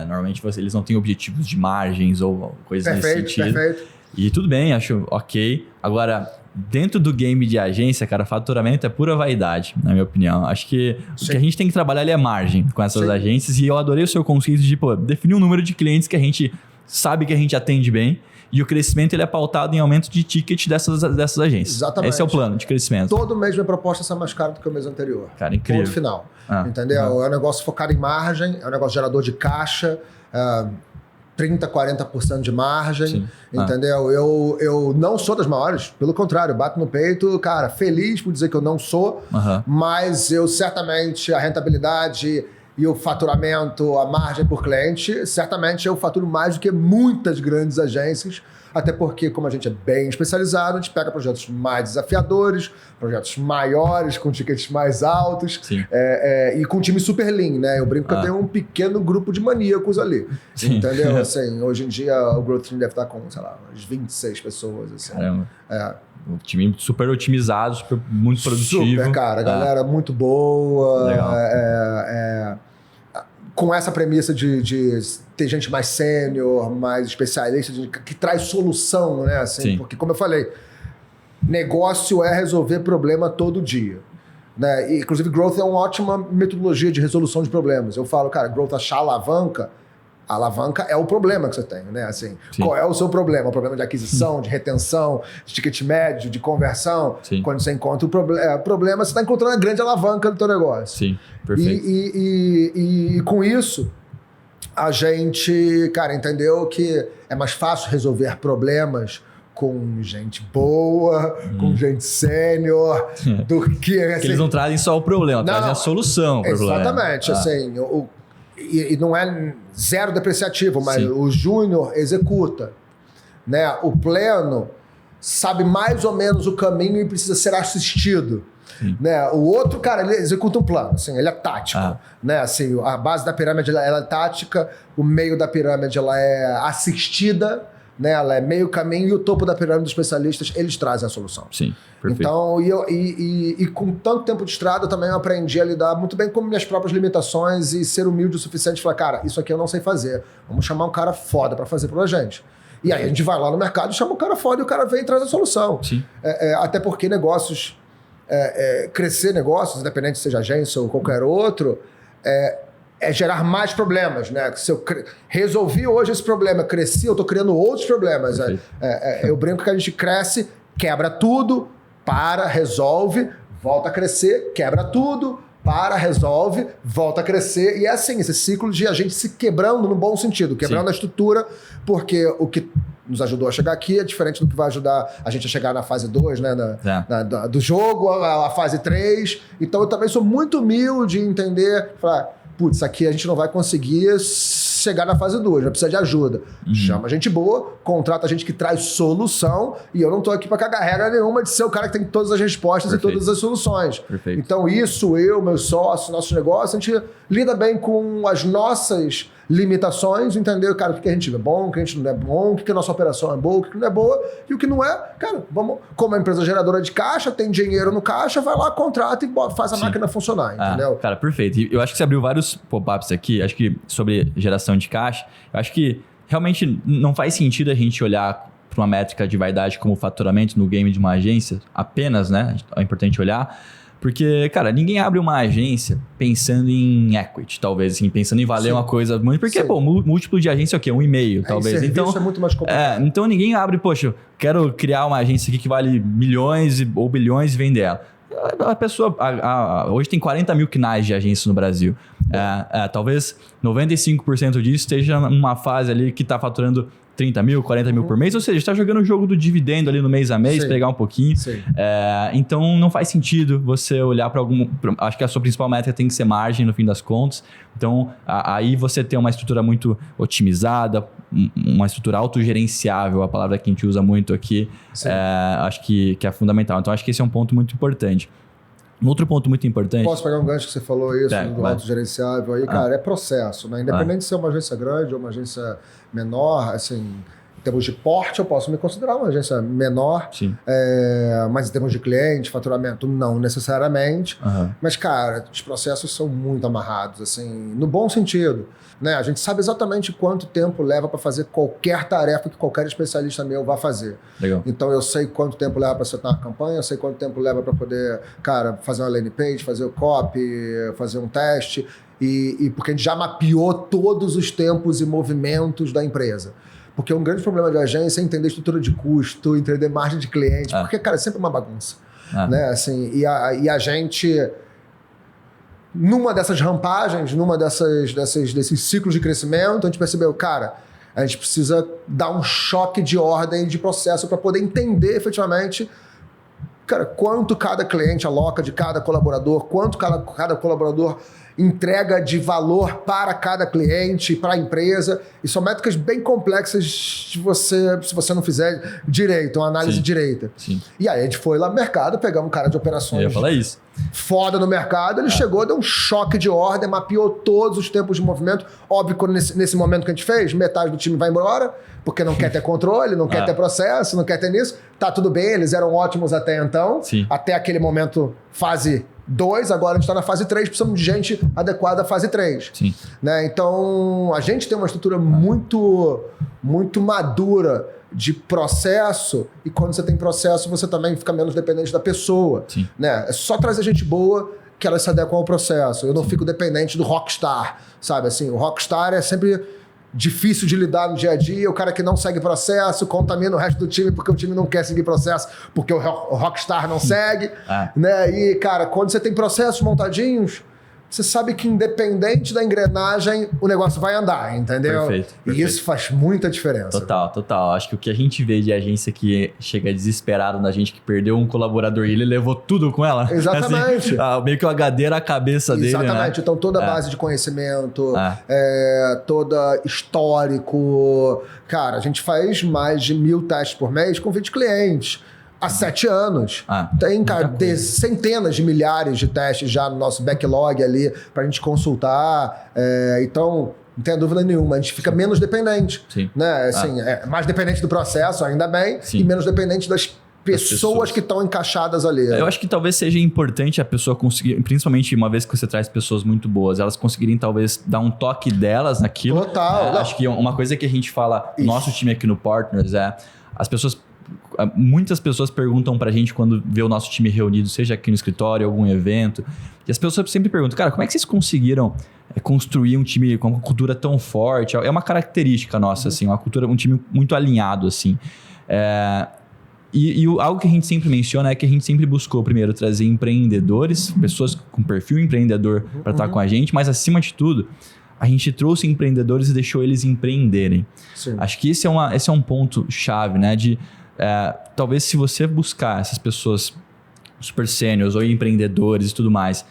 Normalmente eles não têm objetivos de margens ou coisas nesse sentido. Perfeito. E tudo bem, acho ok. Agora, dentro do game de agência, cara, faturamento é pura vaidade, na minha opinião. Acho que o que a gente tem que trabalhar ali é margem com essas agências. E eu adorei o seu conceito de definir um número de clientes que a gente sabe que a gente atende bem. E o crescimento ele é pautado em aumento de ticket dessas agências. Exatamente. Esse é o plano de crescimento. Todo mês minha proposta é mais cara do que o mês anterior. Cara, incrível. Ponto final. Entendeu? É um negócio focado em margem, é um negócio gerador de caixa, 30%, 40% de margem, entendeu? Eu não sou das maiores, pelo contrário, bato no peito, cara, feliz por dizer que eu não sou, mas eu certamente, a rentabilidade e o faturamento, a margem por cliente, certamente eu faturo mais do que muitas grandes agências, até porque, como a gente é bem especializado, a gente pega projetos mais desafiadores, projetos maiores, com tickets mais altos, e com um time super lean, né? Eu brinco que eu tenho um pequeno grupo de maníacos ali, entendeu? Assim, hoje em dia o Growth Team deve estar com, sei lá, umas 26 pessoas. Assim. Caramba. Um time super otimizado, muito produtivo. Super, cara. A galera muito boa. Legal. Com essa premissa de ter gente mais sênior, mais especialista, que traz solução, né? Assim, porque, como eu falei, negócio é resolver problema todo dia. Né? E, inclusive, growth é uma ótima metodologia de resolução de problemas. Eu falo, cara, growth achar alavanca é o problema que você tem, né? Assim, qual é o seu problema? O problema de aquisição, de retenção, de ticket médio, de conversão. Quando você encontra o problema, você está encontrando a grande alavanca do teu negócio. Sim, perfeito. E com isso, a gente, cara, entendeu que é mais fácil resolver problemas com gente boa, com gente sênior, do que... Assim, eles não trazem só o problema, trazem a solução para o problema. Exatamente, assim... E não é zero depreciativo, mas o júnior executa. Né? O pleno sabe mais ou menos o caminho e precisa ser assistido. Né? O outro, cara, ele executa um plano, assim, ele é tático. Né? Assim, a base da pirâmide ela é tática, o meio da pirâmide ela é assistida, né? Ela é meio caminho, e o topo da pirâmide dos especialistas, eles trazem a solução. Sim, perfeito. Então, e com tanto tempo de estrada, eu também aprendi a lidar muito bem com minhas próprias limitações e ser humilde o suficiente e falar, cara, isso aqui eu não sei fazer. Vamos chamar um cara foda pra fazer pra gente. E aí a gente vai lá no mercado e chama um cara foda e o cara vem e traz a solução. Até porque negócios, crescer negócios, independente seja agência ou qualquer outro, é gerar mais problemas, né? Se eu resolvi hoje esse problema, cresci, eu tô criando outros problemas. Eu brinco que a gente cresce, quebra tudo, resolve, volta a crescer, quebra tudo, resolve, volta a crescer. E é assim, esse ciclo de a gente se quebrando no bom sentido, quebrando a estrutura, porque o que nos ajudou a chegar aqui é diferente do que vai ajudar a gente a chegar na fase 2, né? Do jogo, a fase 3. Então eu também sou muito humilde em entender, falar, putz, aqui a gente não vai conseguir chegar na fase 2, vai precisar de ajuda. Chama gente boa, contrata gente que traz solução, e eu não tô aqui para cagar regra nenhuma de ser o cara que tem todas as respostas e todas as soluções. Então isso, eu, meu sócio, nosso negócio, a gente lida bem com as nossas limitações, entender, cara, o que a gente é bom, o que a gente não é bom, o que a nossa operação é boa, o que não é boa, e o que não é, cara, vamos, como a empresa geradora de caixa, tem dinheiro no caixa, vai lá, contrata e faz a máquina funcionar, entendeu? Cara, perfeito. E eu acho que você abriu vários pop-ups aqui, acho que sobre geração de caixa, eu acho que realmente não faz sentido a gente olhar para uma métrica de vaidade como faturamento no game de uma agência, apenas, né? É importante olhar, Porque, cara, ninguém abre uma agência pensando em equity, talvez, assim, pensando em valer uma coisa muito... Porque, pô, múltiplo de agência é o quê? 1,5, talvez. Então, é muito mais complicado. então ninguém abre, poxa, quero criar uma agência aqui que vale milhões ou bilhões e vender ela. A pessoa... hoje tem 40 mil canais de agência no Brasil. Talvez 95% disso esteja numa fase ali que está faturando 30 mil, 40 mil por mês, ou seja, está jogando o jogo do dividendo ali no mês a mês, pegar um pouquinho. Então não faz sentido você olhar para acho que a sua principal métrica tem que ser margem no fim das contas. Então aí você tem uma estrutura muito otimizada, uma estrutura autogerenciável, a palavra que a gente usa muito aqui, acho que é fundamental. Então acho que esse é um ponto muito importante. Um outro ponto muito importante... Posso pegar um gancho que você falou isso, do autogerenciável aí? Cara, é processo, né? Independente de ser uma agência grande ou uma agência menor, assim, em termos de porte, eu posso me considerar uma agência menor, mas em termos de cliente, faturamento, não necessariamente. Mas, cara, os processos são muito amarrados, assim, no bom sentido, né? A gente sabe exatamente quanto tempo leva para fazer qualquer tarefa que qualquer especialista meu vá fazer. Legal. Então, eu sei quanto tempo leva para setar uma campanha, eu sei quanto tempo leva para poder, cara, fazer uma landing page, fazer o copy, fazer um teste, e porque a gente já mapeou todos os tempos e movimentos da empresa. Porque um grande problema de agência é entender estrutura de custo, entender margem de cliente, porque, cara, é sempre uma bagunça. Né? Assim, e a gente, numa dessas rampagens, desses ciclos de crescimento, a gente percebeu, cara, a gente precisa dar um choque de ordem de processo para poder entender efetivamente, cara, quanto cada cliente aloca de cada colaborador, quanto cada colaborador entrega de valor para cada cliente, para a empresa. E são métricas bem complexas se você não fizer direito, uma análise direita. E aí a gente foi lá no mercado, pegamos um cara de operações. Eu ia falar isso. Foda no mercado, ele chegou, deu um choque de ordem, mapeou todos os tempos de movimento. Óbvio que nesse momento que a gente fez, metade do time vai embora, porque não quer ter controle, não quer ter processo, não quer ter nisso. Tá tudo bem, eles eram ótimos até então. Até aquele momento, fase 2, agora a gente está na fase 3, precisamos de gente adequada à fase 3. Né? Então, a gente tem uma estrutura muito, muito madura de processo, e quando você tem processo, você também fica menos dependente da pessoa. Né? É só trazer gente boa que ela se adequa ao processo. Eu não fico dependente do rockstar, sabe? Assim, o rockstar é sempre difícil de lidar no dia a dia, o cara que não segue processo, contamina o resto do time porque o time não quer seguir processo, porque o rockstar não segue. Né? E, cara, quando você tem processos montadinhos, você sabe que independente da engrenagem, o negócio vai andar, entendeu? Perfeito. E isso faz muita diferença. Total. Acho que o que a gente vê de agência que chega desesperado na gente, que perdeu um colaborador e ele levou tudo com ela. Exatamente. Assim, meio que o HD era a cabeça dele, né? Exatamente. Então toda a base de conhecimento, toda histórico. Cara, a gente faz mais de 1.000 testes por mês com 20 clientes. Há 7 anos. Tem, cara, centenas de milhares de testes já no nosso backlog ali pra gente consultar. Então, não tem dúvida nenhuma, a gente fica menos dependente. Né? Assim, mais dependente do processo, ainda bem, e menos dependente das pessoas que estão encaixadas ali. Eu acho que talvez seja importante a pessoa conseguir, principalmente uma vez que você traz pessoas muito boas, elas conseguirem talvez dar um toque delas naquilo. Total. Acho que uma coisa que a gente fala, nosso time aqui no Partners, muitas pessoas perguntam pra gente quando vê o nosso time reunido, seja aqui no escritório, algum evento, e as pessoas sempre perguntam, cara, como é que vocês conseguiram construir um time com uma cultura tão forte? É uma característica nossa, assim, um time muito alinhado, assim. Algo que a gente sempre menciona é que a gente sempre buscou, primeiro, trazer empreendedores, pessoas com perfil empreendedor para estar com a gente, mas acima de tudo, a gente trouxe empreendedores e deixou eles empreenderem. Acho que esse é um ponto chave, né? Talvez se você buscar essas pessoas super sêniores ou empreendedores e tudo mais,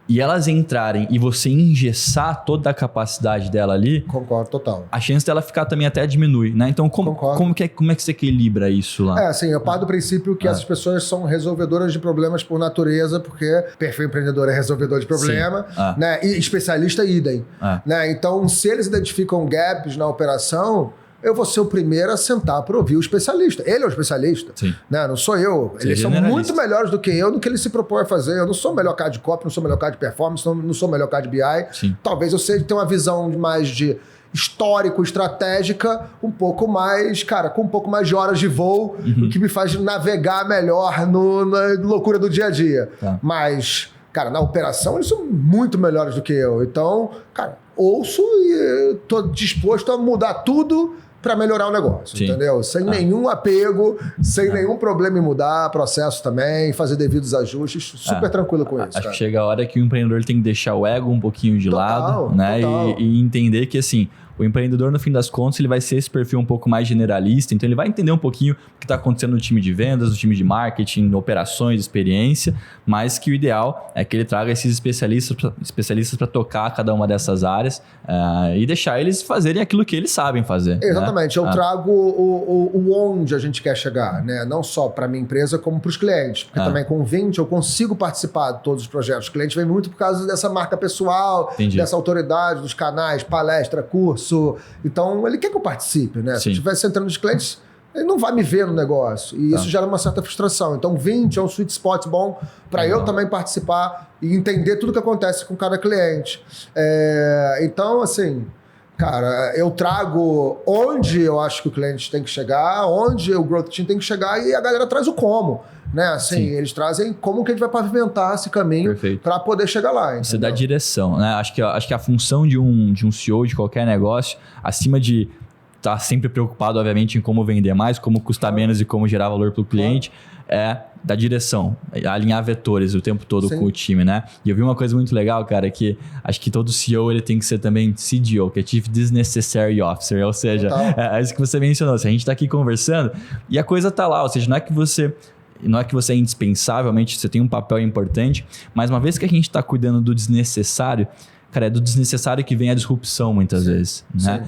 e elas entrarem e você engessar toda a capacidade dela ali... Concordo, total. A chance dela ficar também até diminui, né? Então, como é que você equilibra isso lá? Assim, eu paro do princípio que essas pessoas são resolvedoras de problemas por natureza, porque perfil empreendedor é resolvedor de problema, né? E especialista idem. Né? Então, se eles identificam gaps na operação, eu vou ser o primeiro a sentar para ouvir o especialista. Ele é o especialista, né? Não sou eu. Eles são muito melhores do que eu no que ele se propõe a fazer. Eu não sou o melhor cara de copy, não sou o melhor cara de performance, não sou o melhor cara de BI. Talvez eu tenha uma visão mais de histórico, estratégica, um pouco mais, cara, com um pouco mais de horas de voo, o que me faz navegar melhor na loucura do dia a dia. Tá. Mas, cara, na operação eles são muito melhores do que eu. Então, cara, ouço e tô disposto a mudar tudo para melhorar o negócio, Sim. entendeu? Sem nenhum apego, sem nenhum problema em mudar processo também, fazer devidos ajustes, super tranquilo com isso. Acho cara. que chega a hora que o empreendedor tem que deixar o ego um pouquinho de lado, né? Total. E entender que, assim, o empreendedor, no fim das contas, ele vai ser esse perfil um pouco mais generalista, então ele vai entender um pouquinho o que está acontecendo no time de vendas, no time de marketing, operações, experiência, mas que o ideal é que ele traga esses especialistas para tocar cada uma dessas áreas e deixar eles fazerem aquilo que eles sabem fazer. Exatamente, né? eu trago o onde a gente quer chegar, né? Não só para minha empresa, como para os clientes. Porque também com o 20 eu consigo participar de todos os projetos. O cliente vem muito por causa dessa marca pessoal, Entendi. dessa autoridade, dos canais, palestra, curso. Então ele quer que eu participe, né? Se eu estivesse entrando nos clientes, ele não vai me ver no negócio. E isso gera uma certa frustração. Então 20 é um sweet spot bom para eu também participar e entender tudo que acontece com cada cliente. Então, assim... Cara, eu trago onde eu acho que o cliente tem que chegar, onde o Growth Team tem que chegar e a galera traz o como, né? Assim, eles trazem como que a gente vai pavimentar esse caminho para poder chegar lá. Entendeu? Você dá direção, né? Acho que a função de um CEO de qualquer negócio, acima de estar sempre preocupado, obviamente, em como vender mais, como custar menos e como gerar valor para o cliente, é da direção, alinhar vetores o tempo todo com o time, né? E eu vi uma coisa muito legal, cara, que acho que todo CEO ele tem que ser também CDO, que é Chief Necessary Officer, ou seja, é isso que você mencionou. Se a gente tá aqui conversando e a coisa tá lá, ou seja, não é que você é indispensavelmente, você tem um papel importante, mas uma vez que a gente está cuidando do desnecessário, cara, é do desnecessário que vem a disrupção muitas vezes, né?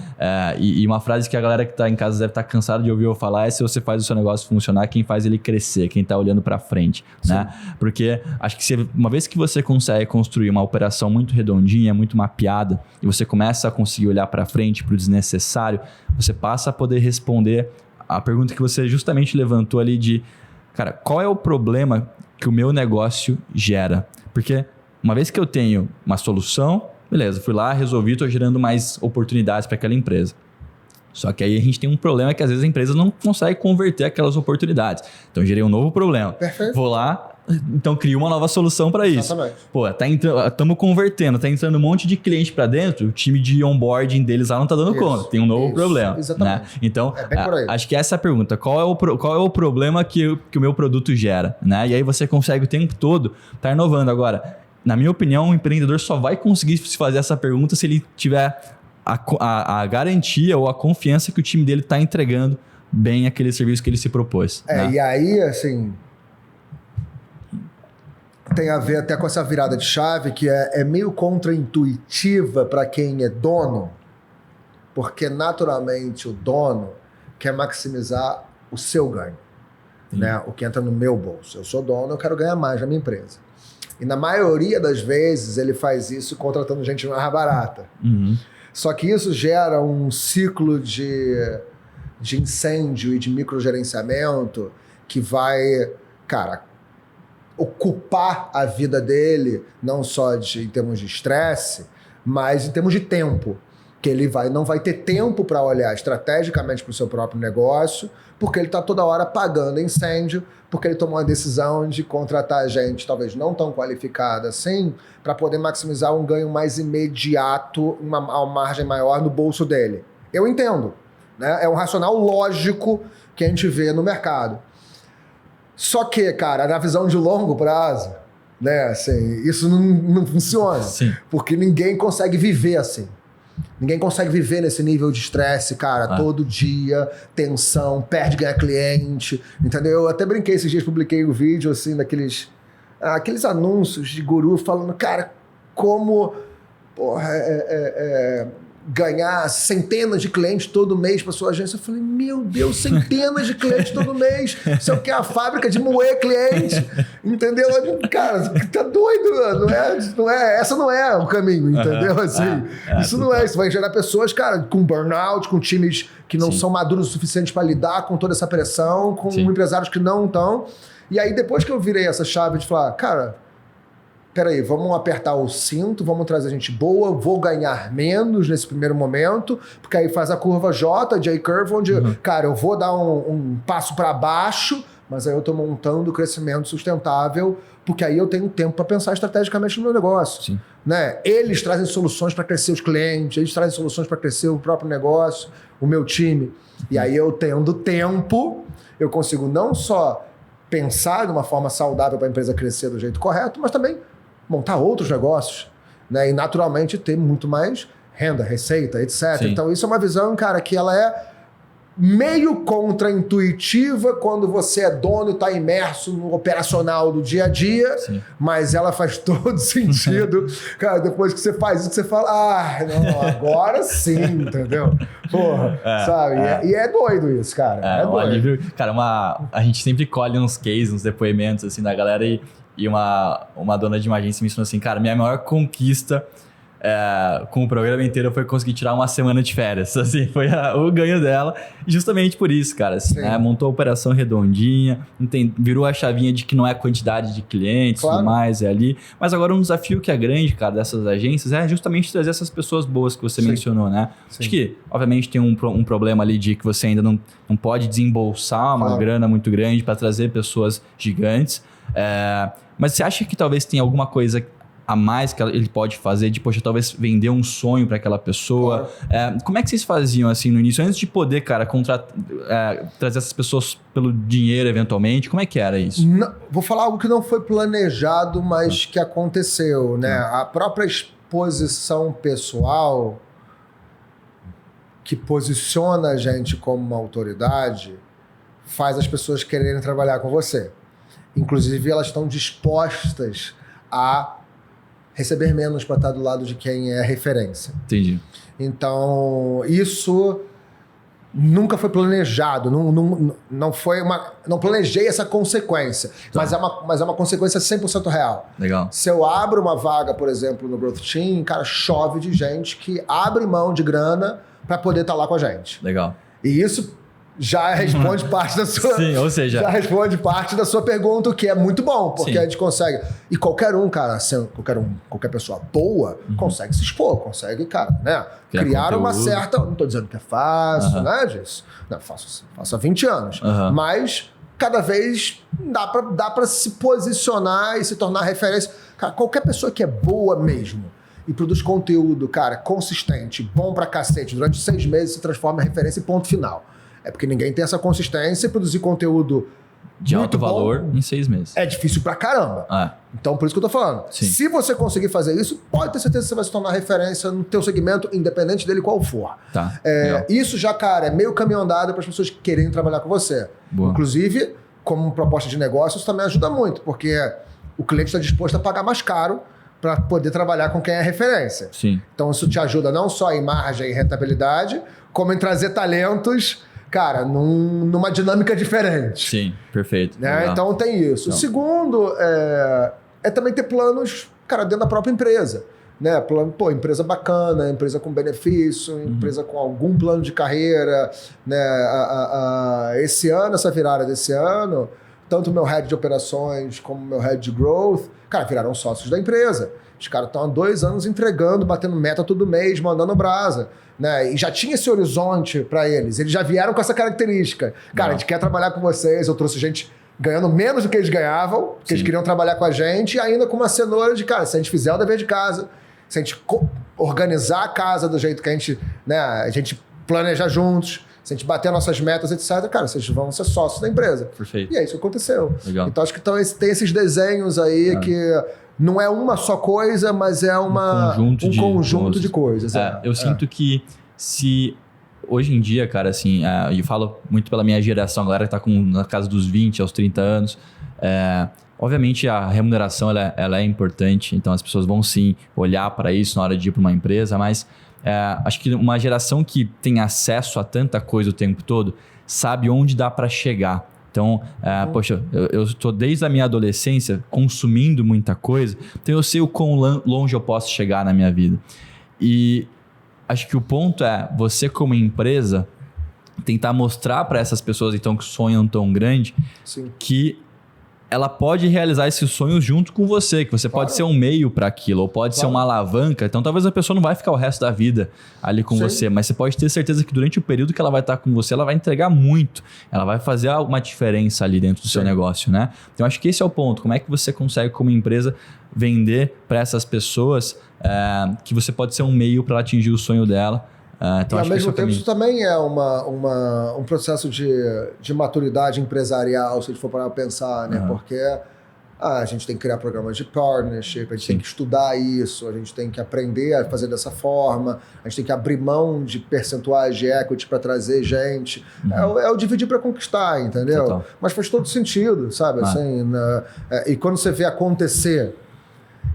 E uma frase que a galera que está em casa deve estar cansada de ouvir eu falar é: se você faz o seu negócio funcionar, quem faz ele crescer, quem está olhando para frente, né? Porque acho que uma vez que você consegue construir uma operação muito redondinha, muito mapeada, e você começa a conseguir olhar para frente, para o desnecessário, você passa a poder responder a pergunta que você justamente levantou ali de, cara, qual é o problema que o meu negócio gera? Porque uma vez que eu tenho uma solução, beleza, fui lá, resolvi, estou gerando mais oportunidades para aquela empresa. Só que aí a gente tem um problema que às vezes a empresa não consegue converter aquelas oportunidades. Então eu gerei um novo problema. Perfeito. Vou lá, então crio uma nova solução para isso. Exatamente. Pô, estamos convertendo, tá entrando um monte de cliente para dentro, o time de onboarding deles lá não tá dando conta, tem um novo problema. Exatamente. Né? Então, bem por aí. acho que essa é a pergunta, qual é o problema que o meu produto gera? Né? E aí você consegue o tempo todo estar inovando. Agora, na minha opinião, um empreendedor só vai conseguir se fazer essa pergunta se ele tiver a garantia ou a confiança que o time dele está entregando bem aquele serviço que ele se propôs. Né? E aí, assim, tem a ver até com essa virada de chave que é meio contraintuitiva para quem é dono, porque naturalmente o dono quer maximizar o seu ganho, né? O que entra no meu bolso. Eu sou dono, eu quero ganhar mais na minha empresa. E na maioria das vezes ele faz isso contratando gente mais barata. Só que isso gera um ciclo de incêndio e de microgerenciamento que vai, cara, ocupar a vida dele, não só em termos de estresse, mas em termos de tempo. Que ele não vai ter tempo para olhar estrategicamente para o seu próprio negócio, porque ele está toda hora apagando incêndio, porque ele tomou a decisão de contratar gente talvez não tão qualificada assim, para poder maximizar um ganho mais imediato, uma margem maior no bolso dele. Eu entendo, né? É um racional lógico que a gente vê no mercado. Só que, cara, na visão de longo prazo, né, assim, isso não funciona. Sim. Porque ninguém consegue viver assim. Ninguém consegue viver nesse nível de estresse, cara, todo dia, tensão, perde ganhar cliente, entendeu? Eu até brinquei esses dias, publiquei um vídeo, assim, daqueles anúncios de guru falando, cara, como ganhar centenas de clientes todo mês para sua agência. Eu falei, meu Deus, centenas de clientes todo mês. Isso é o que? A fábrica de moer cliente. Entendeu? Cara, tá doido, não é, essa não é o caminho, entendeu? Assim, isso não é. Isso vai gerar pessoas, cara, com burnout, com times que não são maduros o suficiente para lidar com toda essa pressão, com empresários que não estão. E aí, depois que eu virei essa chave de falar, cara, peraí, vamos apertar o cinto, vamos trazer gente boa, vou ganhar menos nesse primeiro momento, porque aí faz a curva J, J-curve, onde, cara, eu vou dar um passo para baixo, mas aí eu estou montando o crescimento sustentável, porque aí eu tenho tempo para pensar estrategicamente no meu negócio. Sim. Né? Eles trazem soluções para crescer os clientes, eles trazem soluções para crescer o próprio negócio, o meu time. E aí eu tendo tempo, eu consigo não só pensar de uma forma saudável para a empresa crescer do jeito correto, mas também montar outros negócios, né? E naturalmente ter muito mais renda, receita, etc. Sim. Então isso é uma visão, cara, que ela é meio contraintuitiva quando você é dono e está imerso no operacional do dia a dia, Sim. mas ela faz todo sentido. Cara, depois que você faz isso, que você fala, não, agora sim, entendeu? Porra, sabe? E é doido isso, cara. É doido. Alívio, cara, a gente sempre colhe uns cases, uns depoimentos assim da galera e uma dona de uma agência me ensinou assim, cara, minha maior conquista com o programa inteiro foi conseguir tirar uma semana de férias. Assim, foi o ganho dela. E justamente por isso, cara. Assim, né, montou a operação redondinha, virou a chavinha de que não é a quantidade de clientes e tudo mais, é ali. Mas agora um desafio que é grande, cara, dessas agências é justamente trazer essas pessoas boas que você mencionou, né? Sim. Acho que, obviamente, tem um problema ali de que você ainda não pode desembolsar uma grana muito grande para trazer pessoas gigantes. Mas você acha que talvez tenha alguma coisa a mais que ele pode fazer, de, poxa, talvez vender um sonho para aquela pessoa? Como é que vocês faziam, assim, no início? Antes de poder, cara, trazer essas pessoas pelo dinheiro, eventualmente, como é que era isso? Não, vou falar algo que não foi planejado, mas que aconteceu, né? A própria exposição pessoal que posiciona a gente como uma autoridade faz as pessoas quererem trabalhar com você. Inclusive, elas estão dispostas a receber menos para estar do lado de quem é referência. Entendi. Então, isso nunca foi planejado, não planejei essa consequência, mas é uma consequência 100% real. Legal. Se eu abro uma vaga, por exemplo, no Growth Team, cara, chove de gente que abre mão de grana para poder estar lá com a gente. Legal. E isso já responde parte da sua... Sim, ou seja... Já responde parte da sua pergunta, o que é muito bom, porque Sim. a gente consegue... E qualquer um, cara, qualquer pessoa boa, consegue se expor, consegue, cara, né? Criar uma certa... Não tô dizendo que é fácil, né, disso. Não, faço há 20 anos. Mas cada vez dá pra se posicionar e se tornar referência. Cara, qualquer pessoa que é boa mesmo e produz conteúdo, cara, consistente, bom pra cacete, durante 6 meses se transforma em referência e ponto final. É porque ninguém tem essa consistência e produzir conteúdo de muito alto valor bom, em 6 meses. é difícil pra caramba. Então, por isso que eu tô falando. Sim. Se você conseguir fazer isso, pode ter certeza que você vai se tornar referência no teu segmento, independente dele qual for. Tá. Isso já, cara, é meio caminho andado para as pessoas que querem trabalhar com você. Boa. Inclusive, como proposta de negócio, isso também ajuda muito, porque o cliente está disposto a pagar mais caro para poder trabalhar com quem é referência. Sim. Então, isso te ajuda não só em margem e rentabilidade, como em trazer talentos, cara, numa dinâmica diferente. Sim, perfeito. Né? Então tem isso. O segundo é também ter planos, cara, dentro da própria empresa. Né? Plano, empresa bacana, empresa com benefício, empresa com algum plano de carreira. Né? Esse ano, essa virada desse ano, tanto o meu head de operações como o meu head de growth, cara, viraram sócios da empresa. Os caras estão há 2 anos entregando, batendo meta todo mês, mandando brasa. Né? E já tinha esse horizonte para eles. Eles já vieram com essa característica. Cara, a gente quer trabalhar com vocês. Eu trouxe gente ganhando menos do que eles ganhavam, porque eles queriam trabalhar com a gente, e ainda com uma cenoura de, cara, se a gente fizer o dever de casa, se a gente organizar a casa do jeito que a gente planejar juntos, se a gente bater nossas metas, etc., cara, vocês vão ser sócios da empresa. Perfeito. E é isso que aconteceu. Legal. Então, acho que tem esses desenhos aí que não é uma só coisa, mas é um conjunto de coisas. Eu sinto que se hoje em dia, cara, assim, eu falo muito pela minha geração, a galera que tá na casa dos 20 aos 30 anos, obviamente a remuneração ela é importante, então as pessoas vão sim olhar para isso na hora de ir para uma empresa, mas acho que uma geração que tem acesso a tanta coisa o tempo todo sabe onde dá para chegar. Então, poxa, eu estou desde a minha adolescência consumindo muita coisa, então eu sei o quão longe eu posso chegar na minha vida. E acho que o ponto é você, como empresa, tentar mostrar para essas pessoas então que sonham tão grande, que ela pode realizar esses sonhos junto com você, que você pode ser um meio para aquilo, ou pode ser uma alavanca. Então, talvez a pessoa não vai ficar o resto da vida ali com você, mas você pode ter certeza que durante o período que ela vai estar com você, ela vai entregar muito. Ela vai fazer alguma diferença ali dentro do seu negócio, né? Então, acho que esse é o ponto. Como é que você consegue, como empresa, vender para essas pessoas que você pode ser um meio para atingir o sonho dela? Então, e ao mesmo tempo, isso também é um processo de maturidade empresarial, se a gente for parar para pensar, né? Porque a gente tem que criar programas de partnership, a gente tem que estudar isso, a gente tem que aprender a fazer dessa forma, a gente tem que abrir mão de percentuais de equity para trazer gente. É o dividir para conquistar, entendeu? Total. Mas faz todo sentido, sabe? Assim, e quando você vê acontecer,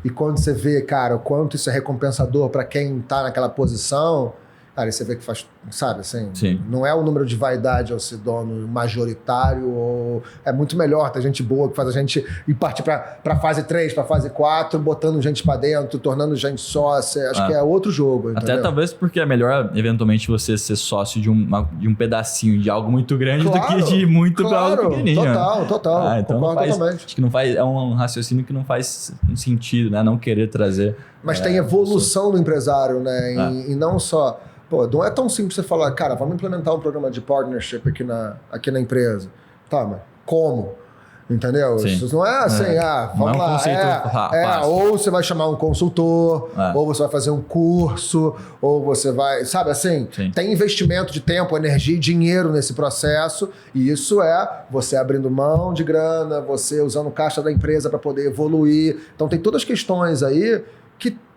e quando você vê, cara, o quanto isso é recompensador para quem está naquela posição... Cara, você vê que faz, sabe, assim, não é o número de vaidade ao ser dono majoritário, ou é muito melhor ter gente boa que faz a gente ir partir para fase 3, para fase 4, botando gente para dentro, tornando gente sócia. Acho que é outro jogo. Entendeu? Até talvez porque é melhor, eventualmente, você ser sócio de um pedacinho de algo muito grande do que de muito para algo pequenininho. Total. Então Concordo totalmente. Acho que não faz, é um raciocínio que não faz sentido, né? Não querer trazer. Mas tem evolução do empresário, né? E não só. Pô, não é tão simples você falar, cara, vamos implementar um programa de partnership aqui na empresa. Tá, mas como? Entendeu? Isso não é assim, vamos lá. Ou você vai chamar um consultor, ou você vai fazer um curso, ou você vai... Sabe assim? Tem investimento de tempo, energia e dinheiro nesse processo, e isso é você abrindo mão de grana, você usando caixa da empresa para poder evoluir. Então tem todas as questões aí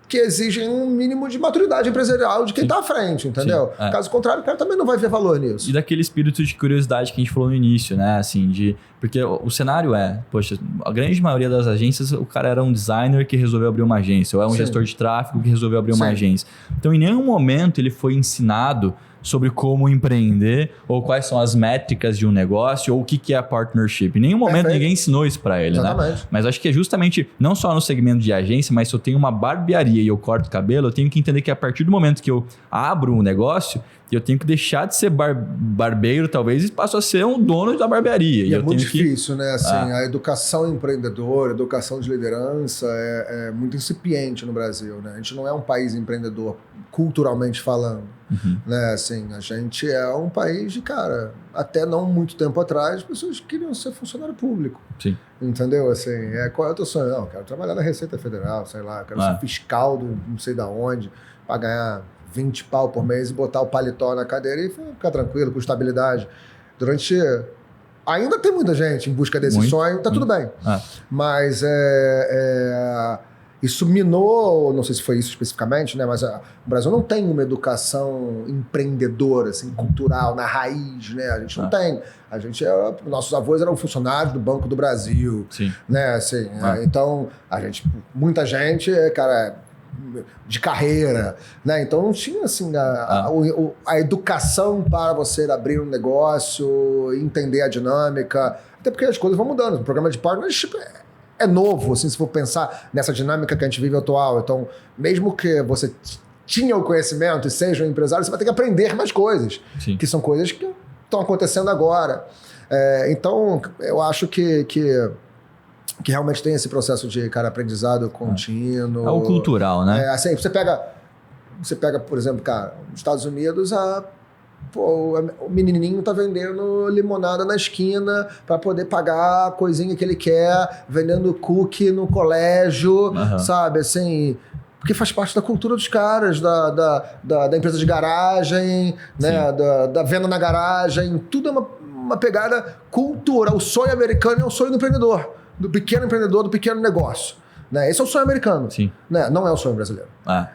que exigem um mínimo de maturidade empresarial de quem está à frente, entendeu? Caso contrário, o cara também não vai ver valor nisso. E daquele espírito de curiosidade que a gente falou no início, né? Assim, porque o cenário poxa, a grande maioria das agências, o cara era um designer que resolveu abrir uma agência, ou é um gestor de tráfego que resolveu abrir uma agência. Então, em nenhum momento ele foi ensinado sobre como empreender, ou quais são as métricas de um negócio, ou o que é a partnership. Em nenhum momento ninguém ensinou isso para ele, né? Mas acho que é justamente, não só no segmento de agência, mas se eu tenho uma barbearia e eu corto cabelo, eu tenho que entender que a partir do momento que eu abro um negócio, eu tenho que deixar de ser barbeiro, talvez, e passo a ser um dono da barbearia. E é muito difícil, né? Assim, a educação empreendedora, a educação de liderança é muito incipiente no Brasil, né? A gente não é um país empreendedor, culturalmente falando. Né? Assim, a gente é um país de, cara, até não muito tempo atrás, as pessoas queriam ser funcionário público. Entendeu? Assim, qual é o teu sonho? Não, eu quero trabalhar na Receita Federal, sei lá, eu quero ser fiscal do não sei da onde, para ganhar 20 pau por mês e botar o paletó na cadeira e ficar tranquilo, com estabilidade. Ainda tem muita gente em busca desse sonho, tá tudo bem. Mas isso minou, não sei se foi isso especificamente, né? Mas o Brasil não tem uma educação empreendedora, assim, cultural, na raiz, né? A gente não tem. Nossos avós eram funcionários do Banco do Brasil, né? Assim, então, muita gente, cara, de carreira, né? Então não tinha assim a educação para você abrir um negócio, entender a dinâmica, até porque as coisas vão mudando. O programa de partnership é novo, assim, se for pensar nessa dinâmica que a gente vive atual. Então, mesmo que você tinha o conhecimento e seja um empresário, você vai ter que aprender mais coisas, que são coisas que estão acontecendo agora. Então, eu acho que realmente tem esse processo de, cara, aprendizado contínuo. É o cultural, né? Assim, você pega, por exemplo, cara, nos Estados Unidos, o menininho tá vendendo limonada na esquina para poder pagar a coisinha que ele quer, vendendo cookie no colégio, sabe? Assim, porque faz parte da cultura dos caras, da empresa de garagem, né? Da venda na garagem. Tudo é uma pegada cultural. O sonho americano é o sonho do empreendedor, do pequeno empreendedor, do pequeno negócio. Né? Esse é o sonho americano. Né? Não é o sonho brasileiro.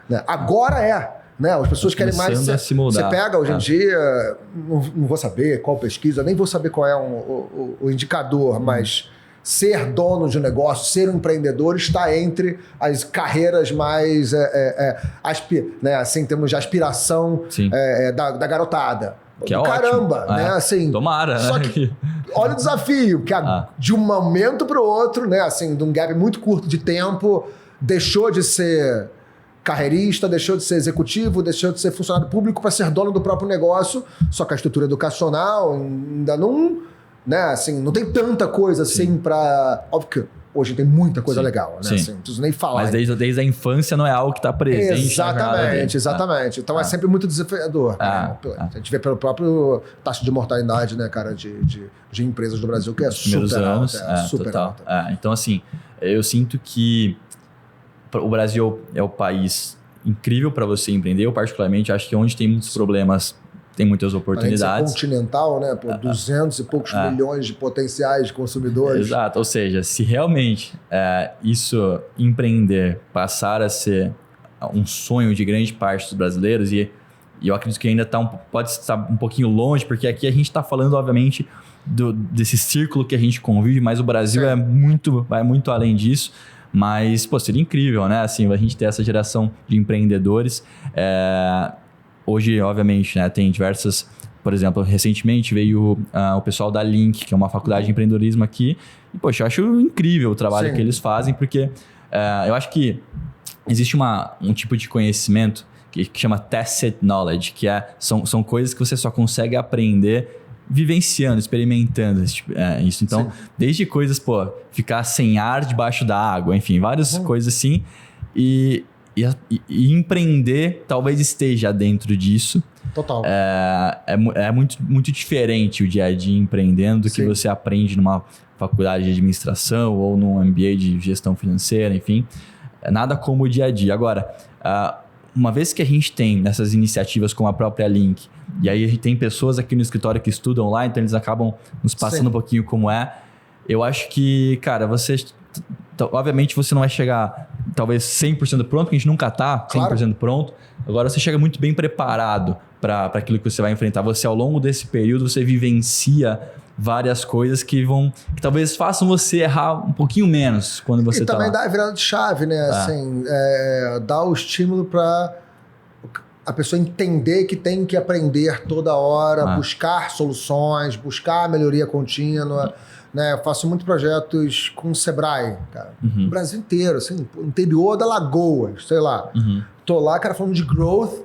Né? Agora é. Né? As pessoas querem mais... Você pega hoje em dia, não vou saber qual pesquisa, nem vou saber qual é o indicador, mas ser dono de um negócio, ser um empreendedor está entre as carreiras mais... né? Assim, em termos de aspiração da garotada. Que é caramba, ótimo. Né? Assim, tomara, só né? Que, olha o desafio, que de um momento para o outro, né? Assim, de um gap muito curto de tempo, deixou de ser carreirista, deixou de ser executivo, deixou de ser funcionário público para ser dono do próprio negócio, só que a estrutura educacional ainda não né? Assim, não tem tanta coisa assim pra... Óbvio que hoje tem muita coisa legal, né? Sim. Assim, não preciso nem falar. Mas desde a infância não é algo que está presente na jornada dele. Exatamente. Então é sempre muito desafiador. Né? A gente vê pelo próprio taxa de mortalidade, né, cara, de empresas do Brasil, que é super alta. Super alta. Então, assim, eu sinto que o Brasil é o país incrível para você empreender. Eu, particularmente, acho que onde tem muitos problemas, tem muitas oportunidades. Continental, né? 200 e poucos milhões de potenciais consumidores. Exato. Ou seja, se realmente isso empreender passar a ser um sonho de grande parte dos brasileiros, e eu acredito que ainda pode estar um pouquinho longe, porque aqui a gente está falando, obviamente, desse círculo que a gente convive, mas o Brasil vai muito além disso. Mas, pô, seria incrível, né? Assim, a gente ter essa geração de empreendedores. Hoje, obviamente, né, tem diversas... Por exemplo, recentemente veio o pessoal da Link, que é uma faculdade de empreendedorismo aqui. E, poxa, eu acho incrível o trabalho que eles fazem, porque eu acho que existe um tipo de conhecimento que chama tacit knowledge, que são coisas que você só consegue aprender vivenciando, experimentando isso. Então, desde coisas, ficar sem ar debaixo da água, enfim, várias coisas assim. E empreender talvez esteja dentro disso. Total. É muito, muito diferente o dia a dia empreendendo do que você aprende numa faculdade de administração ou num MBA de gestão financeira, enfim. Nada como o dia a dia. Agora, uma vez que a gente tem essas iniciativas como a própria Link, e aí a gente tem pessoas aqui no escritório que estudam lá, então eles acabam nos passando um pouquinho como eu acho que, cara, obviamente você não vai chegar talvez 100% pronto, porque a gente nunca tá 100% pronto. Agora você chega muito bem preparado para aquilo que você vai enfrentar. Você, ao longo desse período, você vivencia várias coisas que talvez façam você errar um pouquinho menos quando você tá lá. E também dá a virada de chave, né? Assim, dá o estímulo para a pessoa entender que tem que aprender toda hora, buscar soluções, buscar a melhoria contínua. Né? Eu faço muitos projetos com o Sebrae, cara. No Brasil inteiro, assim, interior da Lagoas, sei lá. Tô lá, cara, falando de growth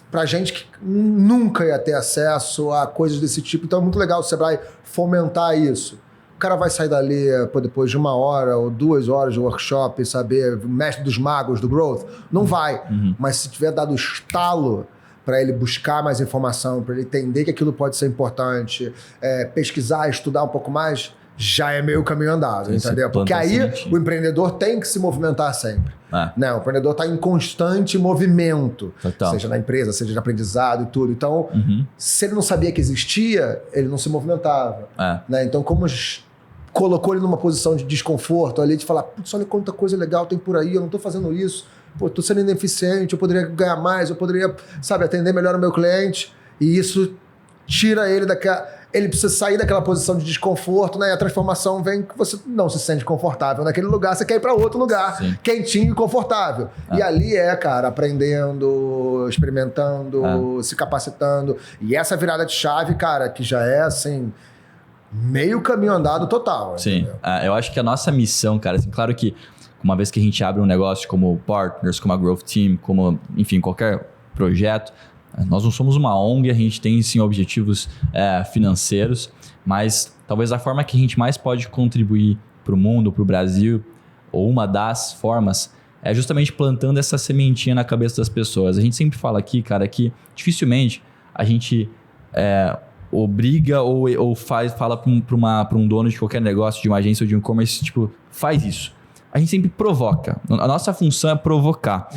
pra gente que nunca ia ter acesso a coisas desse tipo. Então é muito legal o Sebrae fomentar isso. O cara vai sair dali depois de 1 hora ou 2 horas de workshop e saber o mestre dos magos do growth. Não vai. Mas se tiver dado estalo para ele buscar mais informação, para ele entender que aquilo pode ser importante, pesquisar, estudar um pouco mais, já é meio caminho andado, entendeu? Porque aí o empreendedor tem que se movimentar sempre. Né? O empreendedor está em constante movimento, seja na empresa, seja de aprendizado e tudo. Então, se ele não sabia que existia, ele não se movimentava. Né? Então, como colocou ele numa posição de desconforto ali, de falar, putz, olha quanta coisa legal tem por aí, eu não estou fazendo isso. Pô, tô sendo ineficiente, eu poderia ganhar mais, eu poderia, atender melhor o meu cliente. E isso tira ele ele precisa sair daquela posição de desconforto, né? E a transformação vem que você não se sente confortável naquele lugar, você quer ir para outro lugar, quentinho e confortável. E ali cara, aprendendo, experimentando, se capacitando. E essa virada de chave, cara, que já é assim, meio caminho andado total. Sim, eu acho que a nossa missão, cara, assim, claro que uma vez que a gente abre um negócio como Partners, como a Growth Team, como, enfim, qualquer projeto, nós não somos uma ONG, a gente tem, sim, objetivos financeiros, mas talvez a forma que a gente mais pode contribuir para o mundo, para o Brasil, ou uma das formas, é justamente plantando essa sementinha na cabeça das pessoas. A gente sempre fala aqui, cara, que dificilmente a gente obriga ou fala para um dono de qualquer negócio, de uma agência ou de um e-commerce, tipo, faz isso. A gente sempre provoca. A nossa função é provocar.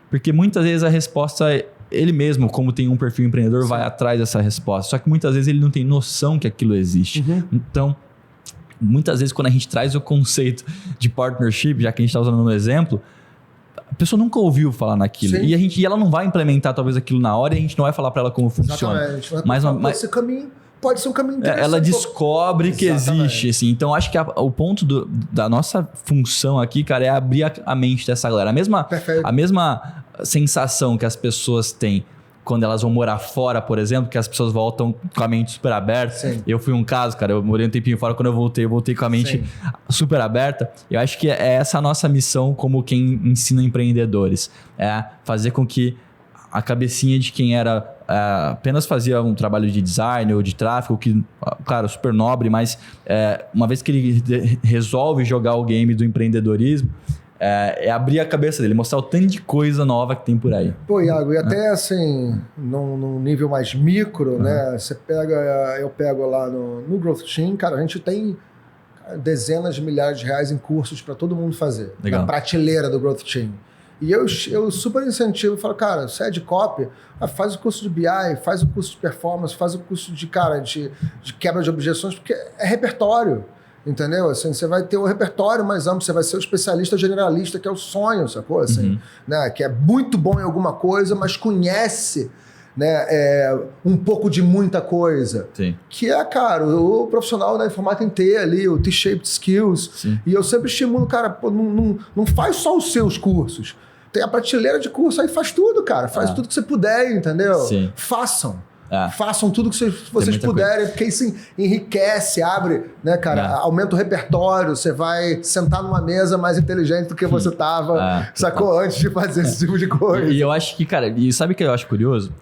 Porque muitas vezes a resposta ele mesmo, como tem um perfil empreendedor, vai atrás dessa resposta. Só que muitas vezes ele não tem noção que aquilo existe. Então, muitas vezes quando a gente traz o conceito de partnership, já que a gente está usando no exemplo, a pessoa nunca ouviu falar naquilo. E ela não vai implementar talvez aquilo na hora e a gente não vai falar para ela como funciona. Exatamente. Mas esse caminho pode ser um caminho interessante. Ela descobre que existe, assim. Então, acho que o ponto da nossa função aqui, cara, é abrir a mente dessa galera. A mesma sensação que as pessoas têm quando elas vão morar fora, por exemplo, que as pessoas voltam com a mente super aberta. Eu fui um caso, cara, eu morei um tempinho fora, quando eu voltei com a mente super aberta. Eu acho que é essa a nossa missão como quem ensina empreendedores. É fazer com que a cabecinha de quem era apenas fazia um trabalho de design ou de tráfego, que, cara, super nobre, mas uma vez que ele resolve jogar o game do empreendedorismo, abrir a cabeça dele, mostrar o tanto de coisa nova que tem por aí. Pô, Iago, e até assim, num nível mais micro, né? Eu pego lá no Growth Team, cara, a gente tem dezenas de milhares de reais em cursos para todo mundo fazer. Legal. Na prateleira do Growth Team. E eu super incentivo, falo, cara, você é de copy, faz o curso de BI, faz o curso de performance, faz o curso de quebra de objeções, porque é repertório. Entendeu? Assim, você vai ter o repertório mais amplo, você vai ser o especialista generalista, que é o sonho, sacou? Assim, né? Que é muito bom em alguma coisa, mas conhece, né, um pouco de muita coisa. Sim. Que é, cara, o profissional da informática em T ali, o T-shaped skills. Sim. E eu sempre estimulo, cara, pô, não faz só os seus cursos. Tem a prateleira de curso, aí faz tudo, cara. Faz tudo que você puder, entendeu? Sim. Façam. Façam tudo que vocês puderem, porque isso enriquece, abre, né, cara? Aumenta o repertório, você vai sentar numa mesa mais inteligente do que você tava, sacou? Antes de fazer esse tipo de coisa. E eu acho que, cara, e sabe o que eu acho curioso?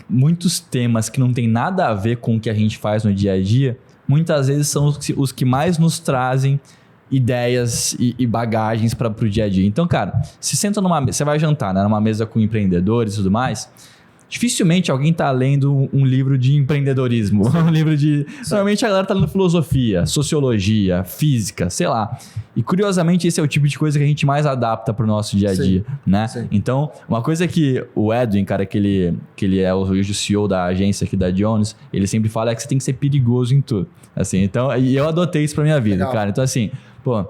Muitos temas que não tem nada a ver com o que a gente faz no dia a dia, muitas vezes são os que mais nos trazem ideias e bagagens para o dia a dia. Então, cara, se senta você vai jantar, né, numa mesa com empreendedores e tudo mais. Dificilmente alguém tá lendo um livro de empreendedorismo. Um livro de... Normalmente a galera tá lendo filosofia, sociologia, física, sei lá. E curiosamente esse é o tipo de coisa que a gente mais adapta pro nosso dia a dia, né? Sim. Então, uma coisa que o Edwin, cara, que ele é o CEO da agência aqui da Jones, ele sempre fala que você tem que ser perigoso em tudo. Assim, então, e eu adotei isso pra minha vida, Legal. cara. Então, assim, pô...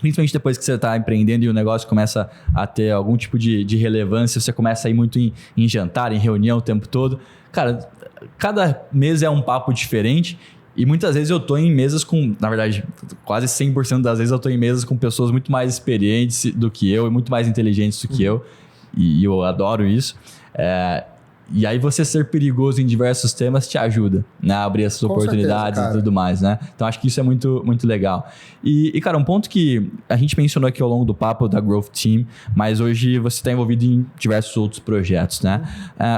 Principalmente depois que você está empreendendo e o negócio começa a ter algum tipo de relevância, você começa a ir muito em jantar, em reunião o tempo todo. Cara, cada mês é um papo diferente e muitas vezes eu tô em mesas com... Na verdade, quase 100% das vezes eu tô em mesas com pessoas muito mais experientes do que eu e muito mais inteligentes do que eu. E eu adoro isso. E aí você ser perigoso em diversos temas te ajuda, né, a abrir essas oportunidades e tudo mais, né? Então acho que isso é muito, muito legal. E, cara, um ponto que a gente mencionou aqui ao longo do papo da Growth Team, mas hoje você está envolvido em diversos outros projetos, né?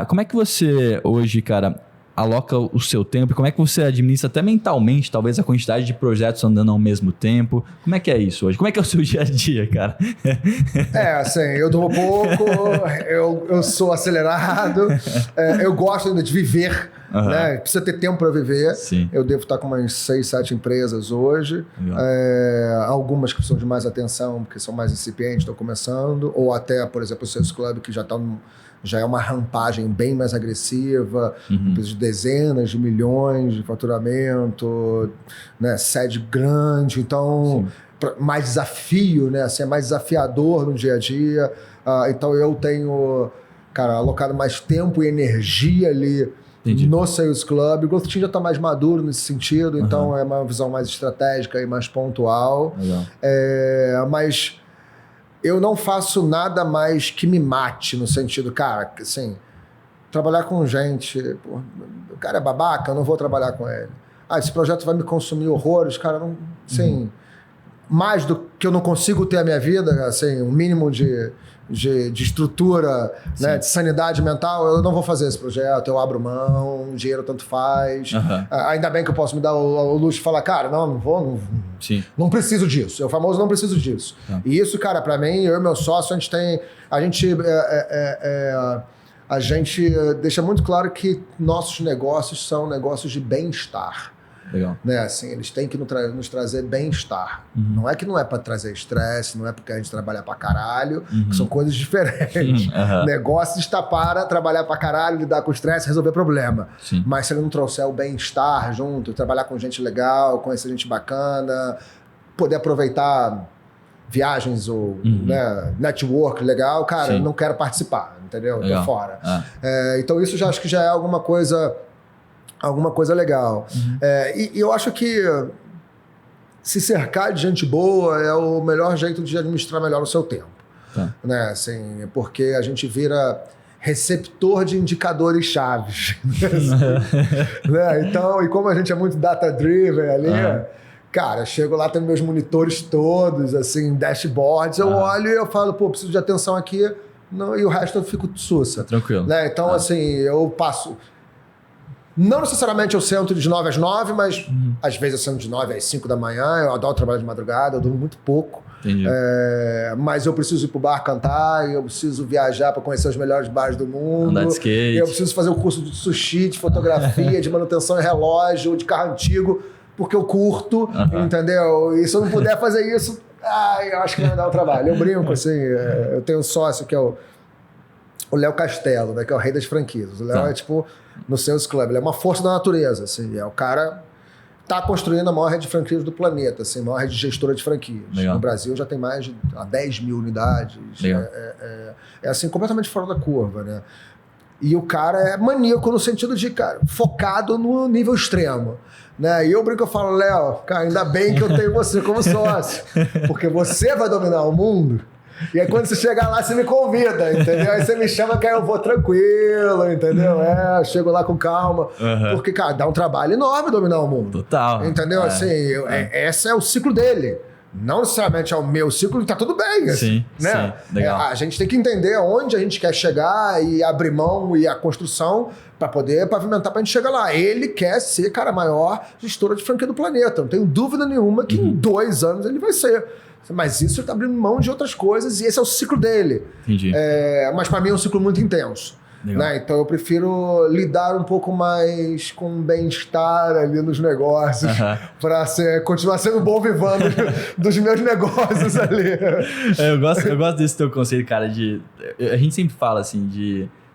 Como é que você hoje, cara, aloca o seu tempo? Como é que você administra até mentalmente, talvez, a quantidade de projetos andando ao mesmo tempo? Como é que é isso hoje? Como é que é o seu dia a dia, cara? Assim, eu durmo pouco, eu sou acelerado, eu gosto ainda de viver, né? Precisa ter tempo para viver. Sim. Eu devo estar com umas 6, 7 empresas hoje. Algumas que precisam de mais atenção, porque são mais incipientes, estão começando. Ou até, por exemplo, o Sales Club, que já é uma rampagem bem mais agressiva, de dezenas de milhões de faturamento, né, sede grande, então mais desafio, né, assim, é mais desafiador no dia a dia. Então eu tenho, cara, alocado mais tempo e energia ali. Entendi. No Sales Club. O Growth Team já está mais maduro nesse sentido, então é uma visão mais estratégica e mais pontual. Mas eu não faço nada mais que me mate, no sentido, cara, assim, trabalhar com gente, pô, o cara é babaca, eu não vou trabalhar com ele. Esse projeto vai me consumir horrores, cara, não, assim, mais do que eu não consigo ter a minha vida, assim, um mínimo de estrutura, né, de sanidade mental, eu não vou fazer esse projeto, eu abro mão, dinheiro tanto faz. Ainda bem que eu posso me dar o luxo de falar, cara, não vou, não preciso disso. É o famoso não preciso disso. E isso, cara, pra mim, eu e meu sócio, a gente deixa muito claro que nossos negócios são negócios de bem-estar. Legal. Né? Assim, eles têm que nos trazer bem-estar. Não é que não é para trazer estresse, não é porque a gente trabalha pra caralho, que são coisas diferentes. Negócio está para trabalhar pra caralho, lidar com estresse, resolver problema. Mas se ele não trouxer o bem-estar junto, trabalhar com gente legal, conhecer gente bacana, poder aproveitar viagens ou né, network legal, cara, eu não quero participar, entendeu? Tô fora. Então isso acho que já é alguma coisa legal. E eu acho que se cercar de gente boa é o melhor jeito de administrar melhor o seu tempo. Né? Assim, porque a gente vira receptor de indicadores chaves. Né? Então, e como a gente é muito data-driven ali, cara, eu chego lá, tenho meus monitores todos, assim, dashboards, eu olho e eu falo, pô, preciso de atenção aqui, e o resto eu fico sussa. Tranquilo. Né? Então, assim, eu passo... Não necessariamente eu sento de 9 às 9, mas às vezes eu sento de 9 às 5 da manhã, eu adoro trabalhar de madrugada, eu durmo muito pouco. Entendi. Mas eu preciso ir pro bar cantar, eu preciso viajar para conhecer os melhores bares do mundo. Andar de skate. Eu preciso fazer o curso de sushi, de fotografia, de manutenção em relógio, de carro antigo, porque eu curto, entendeu? E se eu não puder fazer isso, eu acho que vai me dar um trabalho. Eu brinco, assim, eu tenho um sócio que é o Léo Castelo, né, que é o rei das franquias. O Léo é tipo... no Sales Club, ele é uma força da natureza, assim, o cara tá construindo a maior rede de franquias do planeta, assim, a maior rede gestora de franquias. Legal. No Brasil já tem mais de 10 mil unidades, é assim, completamente fora da curva, né? E o cara é maníaco no sentido de, cara, focado no nível extremo, né? E eu brinco, eu falo, Léo, cara, ainda bem que eu tenho você como sócio, porque você vai dominar o mundo. E aí quando você chegar lá, você me convida, entendeu? Aí você me chama que aí eu vou tranquilo, entendeu? Chego lá com calma. Porque, cara, dá um trabalho enorme dominar o mundo. Total. Entendeu? Assim, esse é o ciclo dele. Não necessariamente é o meu ciclo, tá tudo bem. Assim, né? Sim, legal. A gente tem que entender onde a gente quer chegar e abrir mão e a construção para poder pavimentar pra gente chegar lá. Ele quer ser, cara, a maior gestora de franquia do planeta. Não tenho dúvida nenhuma que em 2 anos ele vai ser. Mas isso ele tá abrindo mão de outras coisas e esse é o ciclo dele. Entendi. Mas para mim é um ciclo muito intenso. Né? Então eu prefiro lidar um pouco mais com bem-estar ali nos negócios para continuar sendo bom vivando dos meus negócios ali. Eu gosto desse teu conceito, cara, a gente sempre fala assim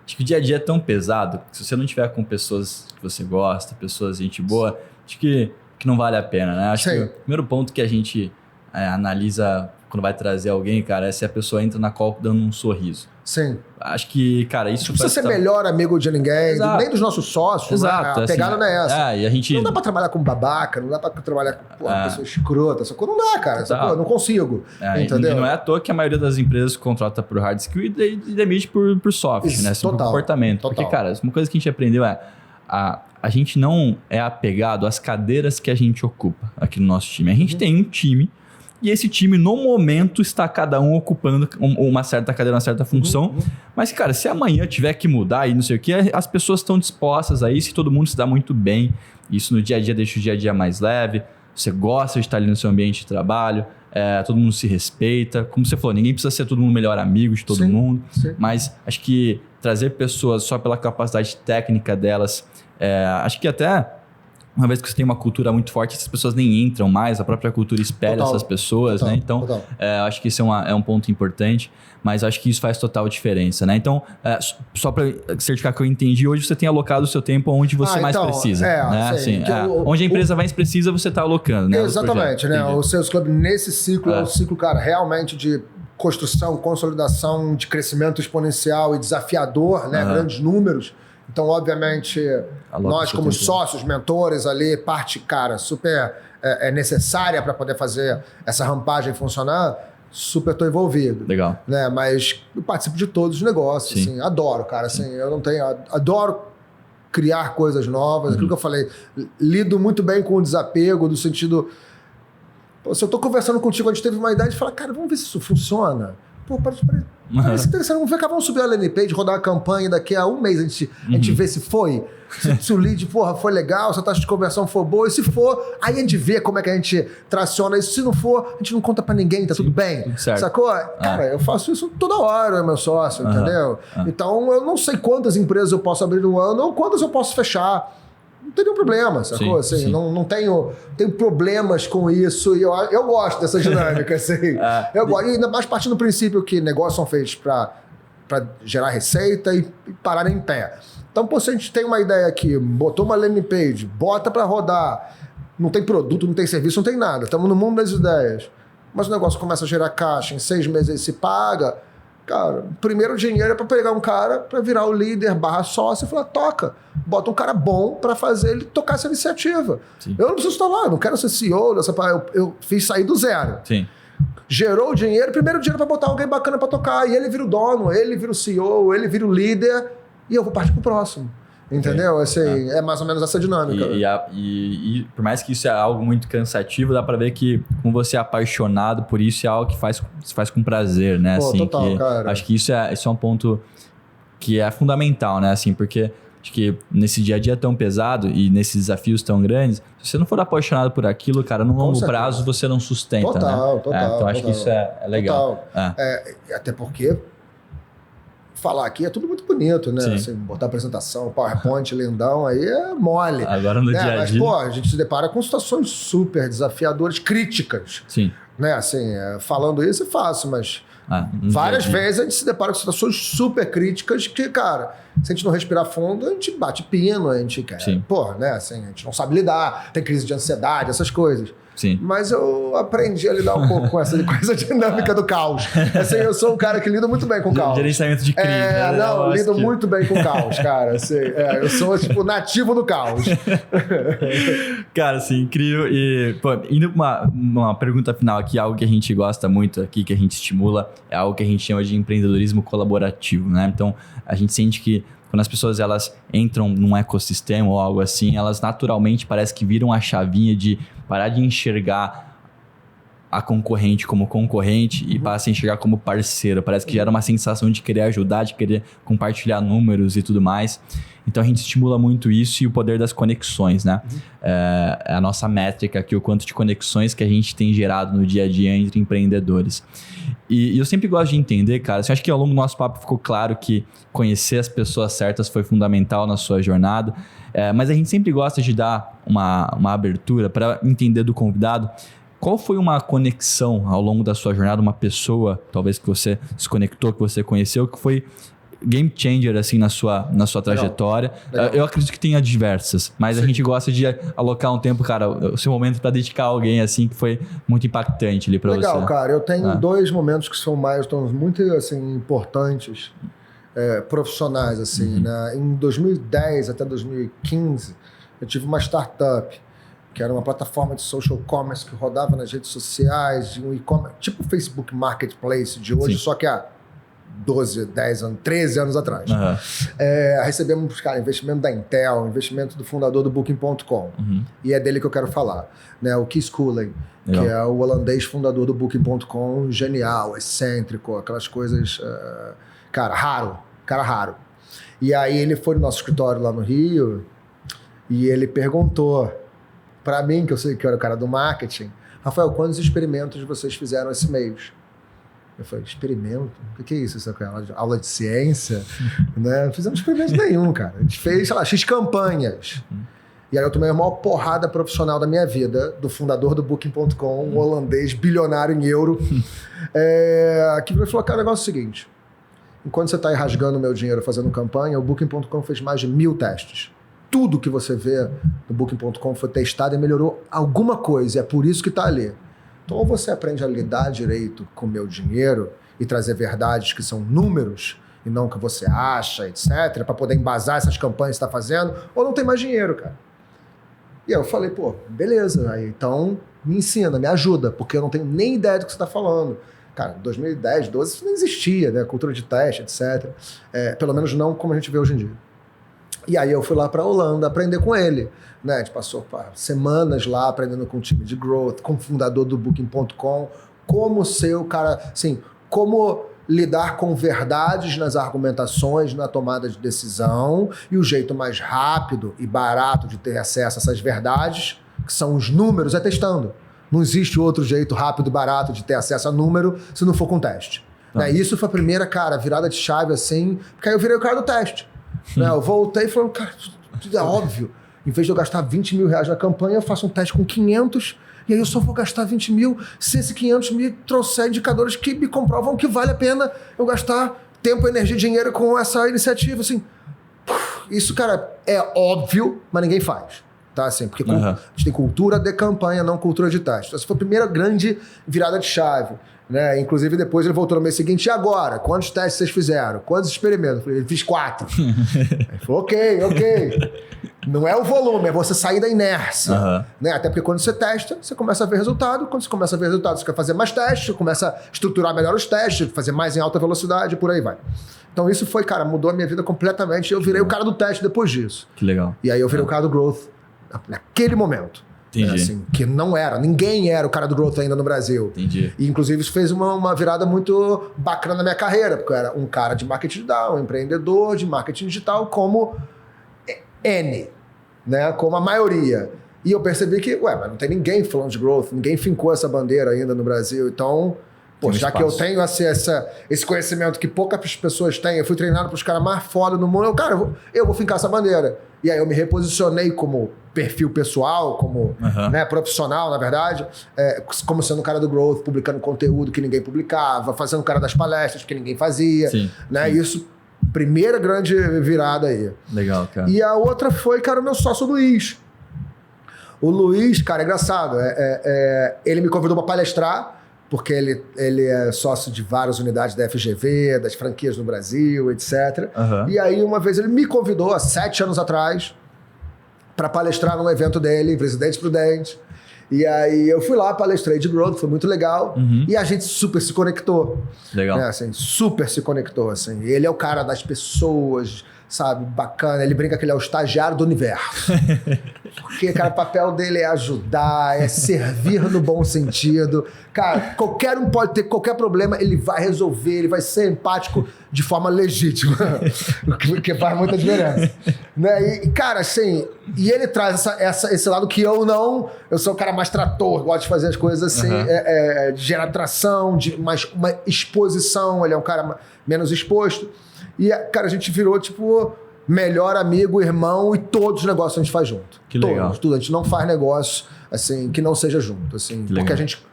acho que o dia a dia é tão pesado que se você não tiver com pessoas que você gosta, pessoas gente boa, acho que não vale a pena, né? Acho que o primeiro ponto que a gente analisa quando vai trazer alguém, cara, é se a pessoa entra na call dando um sorriso. Sim. Acho que, cara, isso... Não precisa ser melhor amigo de ninguém, nem dos nossos sócios. Exato. Né? A pegada não é essa. E a gente... Não dá pra trabalhar com babaca, não dá pra trabalhar com pessoa escrota, essa coisa. Não dá, cara. Essa coisa, não consigo. Entendeu? E não é à toa que a maioria das empresas contrata por hard skill e demite por soft, isso, né? Por comportamento. Total. Porque, cara, uma coisa que a gente aprendeu a gente não é apegado às cadeiras que a gente ocupa aqui no nosso time. A gente tem um time e esse time, no momento, está cada um ocupando uma certa cadeira, uma certa função. Mas, cara, se amanhã tiver que mudar e não sei o que, as pessoas estão dispostas a isso e todo mundo se dá muito bem. Isso no dia a dia deixa o dia a dia mais leve. Você gosta de estar ali no seu ambiente de trabalho. Todo mundo se respeita. Como você falou, ninguém precisa ser todo mundo melhor amigo de todo mundo. Sim. Mas acho que trazer pessoas só pela capacidade técnica delas... acho que até... Uma vez que você tem uma cultura muito forte, essas pessoas nem entram mais, a própria cultura espelha essas pessoas, né? Então, acho que isso é um ponto importante, mas acho que isso faz total diferença, né? Então, só para certificar que eu entendi, hoje você tem alocado o seu tempo onde você mais precisa, né? Assim, onde a empresa mais precisa, você está alocando, né? Exatamente, né? O Sales Club nesse ciclo é um ciclo, cara, realmente de construção, consolidação, de crescimento exponencial e desafiador, né? Grandes números. Então, obviamente, nós como sócios, mentores ali, parte, cara, super necessária para poder fazer essa rampagem funcionar, super estou envolvido. Legal. Né? Mas eu participo de todos os negócios, assim, adoro, cara, assim, eu não tenho... Adoro criar coisas novas, aquilo que eu falei, lido muito bem com o desapego, do sentido... Pô, se eu estou conversando contigo, a gente teve uma ideia de falar, cara, vamos ver se isso funciona. Pô, parece interessante. Vamos ver que vamos subir a landing page, rodar uma campanha, daqui a um mês a gente vê se foi. Se o lead, foi legal, se a taxa de conversão for boa. E se for, aí a gente vê como é que a gente traciona isso. Se não for, a gente não conta pra ninguém, tá tudo bem. Tudo certo. Sacou? Cara, eu faço isso toda hora, meu sócio, entendeu? Então, eu não sei quantas empresas eu posso abrir no ano ou quantas eu posso fechar. Não tem nenhum problema, sacou? Assim, não tenho problemas com isso e eu gosto dessa dinâmica, assim. Eu gosto, e ainda mais partindo do princípio que negócios são feitos para gerar receita e parar em pé. Então, pô, se a gente tem uma ideia aqui, botou uma landing page, bota para rodar, não tem produto, não tem serviço, não tem nada, estamos no mundo das ideias, mas o negócio começa a gerar caixa, em 6 meses ele se paga, cara, primeiro dinheiro é para pegar um cara para virar o líder / sócio e falar, toca, bota um cara bom para fazer ele tocar essa iniciativa. Sim. Eu não preciso estar lá, eu não quero ser CEO dessa parada, eu fiz sair do zero. Sim. Gerou o dinheiro, primeiro dinheiro para botar alguém bacana para tocar, e ele vira o dono, ele vira o CEO, ele vira o líder, e eu vou partir pro próximo. Entendeu? Assim, é mais ou menos essa dinâmica. E por mais que isso é algo muito cansativo, dá pra ver que como você é apaixonado por isso, é algo que se faz com prazer, né? Pô, assim, total, cara. Acho que isso é um ponto que é fundamental, né? Assim, porque acho que nesse dia a dia tão pesado e nesses desafios tão grandes, se você não for apaixonado por aquilo, cara, no longo prazo você não sustenta, total, né? Total, então acho que isso é legal. Até porque falar aqui é tudo muito bonito, né? Assim, botar apresentação, PowerPoint, lindão, aí é mole. Agora no dia a dia. Mas, pô, a gente se depara com situações super desafiadoras, críticas. Sim. Né? Assim, falando isso é fácil, mas várias vezes a gente se depara com situações super críticas que, cara, se a gente não respirar fundo, a gente bate pino, a gente quer. Pô, né? Assim, a gente não sabe lidar, tem crise de ansiedade, essas coisas. Sim. Mas eu aprendi a lidar um pouco com essa dinâmica do caos. Assim, eu sou um cara que lida muito bem com caos. Gerenciamento de crise. Lido muito bem com caos, cara. Assim, eu sou, tipo, nativo do caos. Cara, assim, incrível. E, pô, indo pra uma pergunta final aqui, algo que a gente gosta muito aqui, que a gente estimula, é algo que a gente chama de empreendedorismo colaborativo, né? Então, a gente sente que quando as pessoas elas entram num ecossistema ou algo assim, elas naturalmente parece que viram a chavinha de parar de enxergar a concorrente como concorrente e passar a enxergar como parceiro. Parece que gera uma sensação de querer ajudar, de querer compartilhar números e tudo mais. Então a gente estimula muito isso e o poder das conexões, né? É a nossa métrica aqui, o quanto de conexões que a gente tem gerado no dia a dia entre empreendedores. E eu sempre gosto de entender, cara, assim, acho que ao longo do nosso papo ficou claro que conhecer as pessoas certas foi fundamental na sua jornada, mas a gente sempre gosta de dar uma abertura para entender do convidado qual foi uma conexão ao longo da sua jornada, uma pessoa, talvez que você se conectou, que você conheceu, que foi game changer assim na sua trajetória. Legal. Eu acredito que tenha diversas, mas a gente gosta de alocar um tempo, cara, o seu momento para dedicar a alguém assim que foi muito impactante ali para você. Legal, cara. Eu tenho dois momentos que são milestones muito assim importantes, profissionais assim, né? Em 2010 até 2015, eu tive uma startup que era uma plataforma de social commerce que rodava nas redes sociais, de um e-commerce, tipo o Facebook Marketplace de hoje, só que há 12, 10 anos, 13 anos atrás. Recebemos, cara, investimento da Intel, investimento do fundador do Booking.com. E é dele que eu quero falar, né? O Kees Koelen, que é o holandês fundador do Booking.com, genial, excêntrico, aquelas coisas, cara raro. E aí ele foi no nosso escritório lá no Rio e ele perguntou para mim, que eu sei que eu era o cara do marketing, Rafael, quantos experimentos vocês fizeram esse mês? Eu falei, experimento? O que é isso? Isso é aula de ciência? Né? Não fizemos experimento nenhum, cara. A gente fez, sei lá, X campanhas. E aí eu tomei a maior porrada profissional da minha vida, do fundador do Booking.com, um holandês bilionário em euro. Que falou, cara, o negócio é o seguinte, enquanto você está aí rasgando o meu dinheiro fazendo campanha, o Booking.com fez mais de 1000 testes. Tudo que você vê no Booking.com foi testado e melhorou alguma coisa, e é por isso que está ali. Então, ou você aprende a lidar direito com o meu dinheiro e trazer verdades que são números e não o que você acha, etc., para poder embasar essas campanhas que você está fazendo, ou não tem mais dinheiro, cara. E aí eu falei, pô, beleza, aí, então me ensina, me ajuda, porque eu não tenho nem ideia do que você está falando. Cara, em 2010, 2012, isso não existia, né? Cultura de teste, etc. Pelo menos não como a gente vê hoje em dia. E aí eu fui lá para a Holanda aprender com ele, né? A gente passou semanas lá aprendendo com o time de growth, com o fundador do Booking.com, como ser o cara, assim, como lidar com verdades nas argumentações, na tomada de decisão, e o jeito mais rápido e barato de ter acesso a essas verdades, que são os números, é testando. Não existe outro jeito rápido e barato de ter acesso a número se não for com teste. Né? Isso foi a primeira, cara, virada de chave assim, porque aí eu virei o cara do teste. Né? Eu voltei e falei, cara, tudo é óbvio. Em vez de eu gastar 20 mil reais na campanha, eu faço um teste com 500 e aí eu só vou gastar 20 mil se esse 500 me trouxer indicadores que me comprovam que vale a pena eu gastar tempo, energia e dinheiro com essa iniciativa. Assim, isso, cara, é óbvio, mas ninguém faz. tá? Assim, porque a gente tem cultura de campanha, não cultura de teste. Então, essa foi a primeira grande virada de chave. Né? Inclusive, depois ele voltou no mês seguinte, e agora? Quantos testes vocês fizeram? Quantos experimentos? Eu falei, fiz 4. Ele falou, ok. Não é o volume, é você sair da inércia. Né? Até porque quando você testa, você começa a ver resultado. Quando você começa a ver resultado, você quer fazer mais testes, você começa a estruturar melhor os testes, fazer mais em alta velocidade, por aí vai. Então isso foi, cara, mudou a minha vida completamente. Eu virei o cara do teste depois disso. Que legal. E aí eu virei o cara do growth naquele momento. Entendi. Assim, que não era, ninguém era o cara do growth ainda no Brasil. Entendi. E inclusive isso fez uma virada muito bacana na minha carreira, porque eu era um cara de marketing digital, um empreendedor de marketing digital como N, né? Como a maioria. E eu percebi que, mas não tem ninguém falando de growth, ninguém fincou essa bandeira ainda no Brasil. Então, pô, já que eu tenho esse conhecimento que poucas pessoas têm, eu fui treinado para os caras mais foda do mundo, eu vou fincar essa bandeira. E aí eu me reposicionei como perfil pessoal, como né, profissional, na verdade, como sendo o cara do growth, publicando conteúdo que ninguém publicava, fazendo o cara das palestras que ninguém fazia. Sim, né? Sim. Isso, primeira grande virada aí. Legal, cara. E a outra foi, cara, o meu sócio Luiz. O Luiz, cara, é engraçado. Ele me convidou para palestrar, porque ele é sócio de várias unidades da FGV, das franquias no Brasil, etc. E aí, uma vez, ele me convidou, há 7 anos atrás, para palestrar num evento dele, Presidente Prudente. E aí, eu fui lá, palestrei de growth, foi muito legal. E a gente super se conectou. Legal. Né, assim, super se conectou. Assim. Ele é o cara das pessoas, sabe? Bacana. Ele brinca que ele é o estagiário do universo. Porque, cara, o papel dele é ajudar, é servir no bom sentido. Cara, qualquer um pode ter qualquer problema, ele vai resolver, ele vai ser empático de forma legítima. O que faz muita diferença. Né? E, cara, assim, e ele traz esse lado que eu não... Eu sou o cara mais trator, gosto de fazer as coisas assim, de gerar atração, de mais uma exposição, ele é um cara menos exposto. E, cara, a gente virou, tipo... melhor amigo, irmão, e todos os negócios a gente faz junto. Que legal. Tudo. A gente não faz negócio assim, que não seja junto. Assim, porque a gente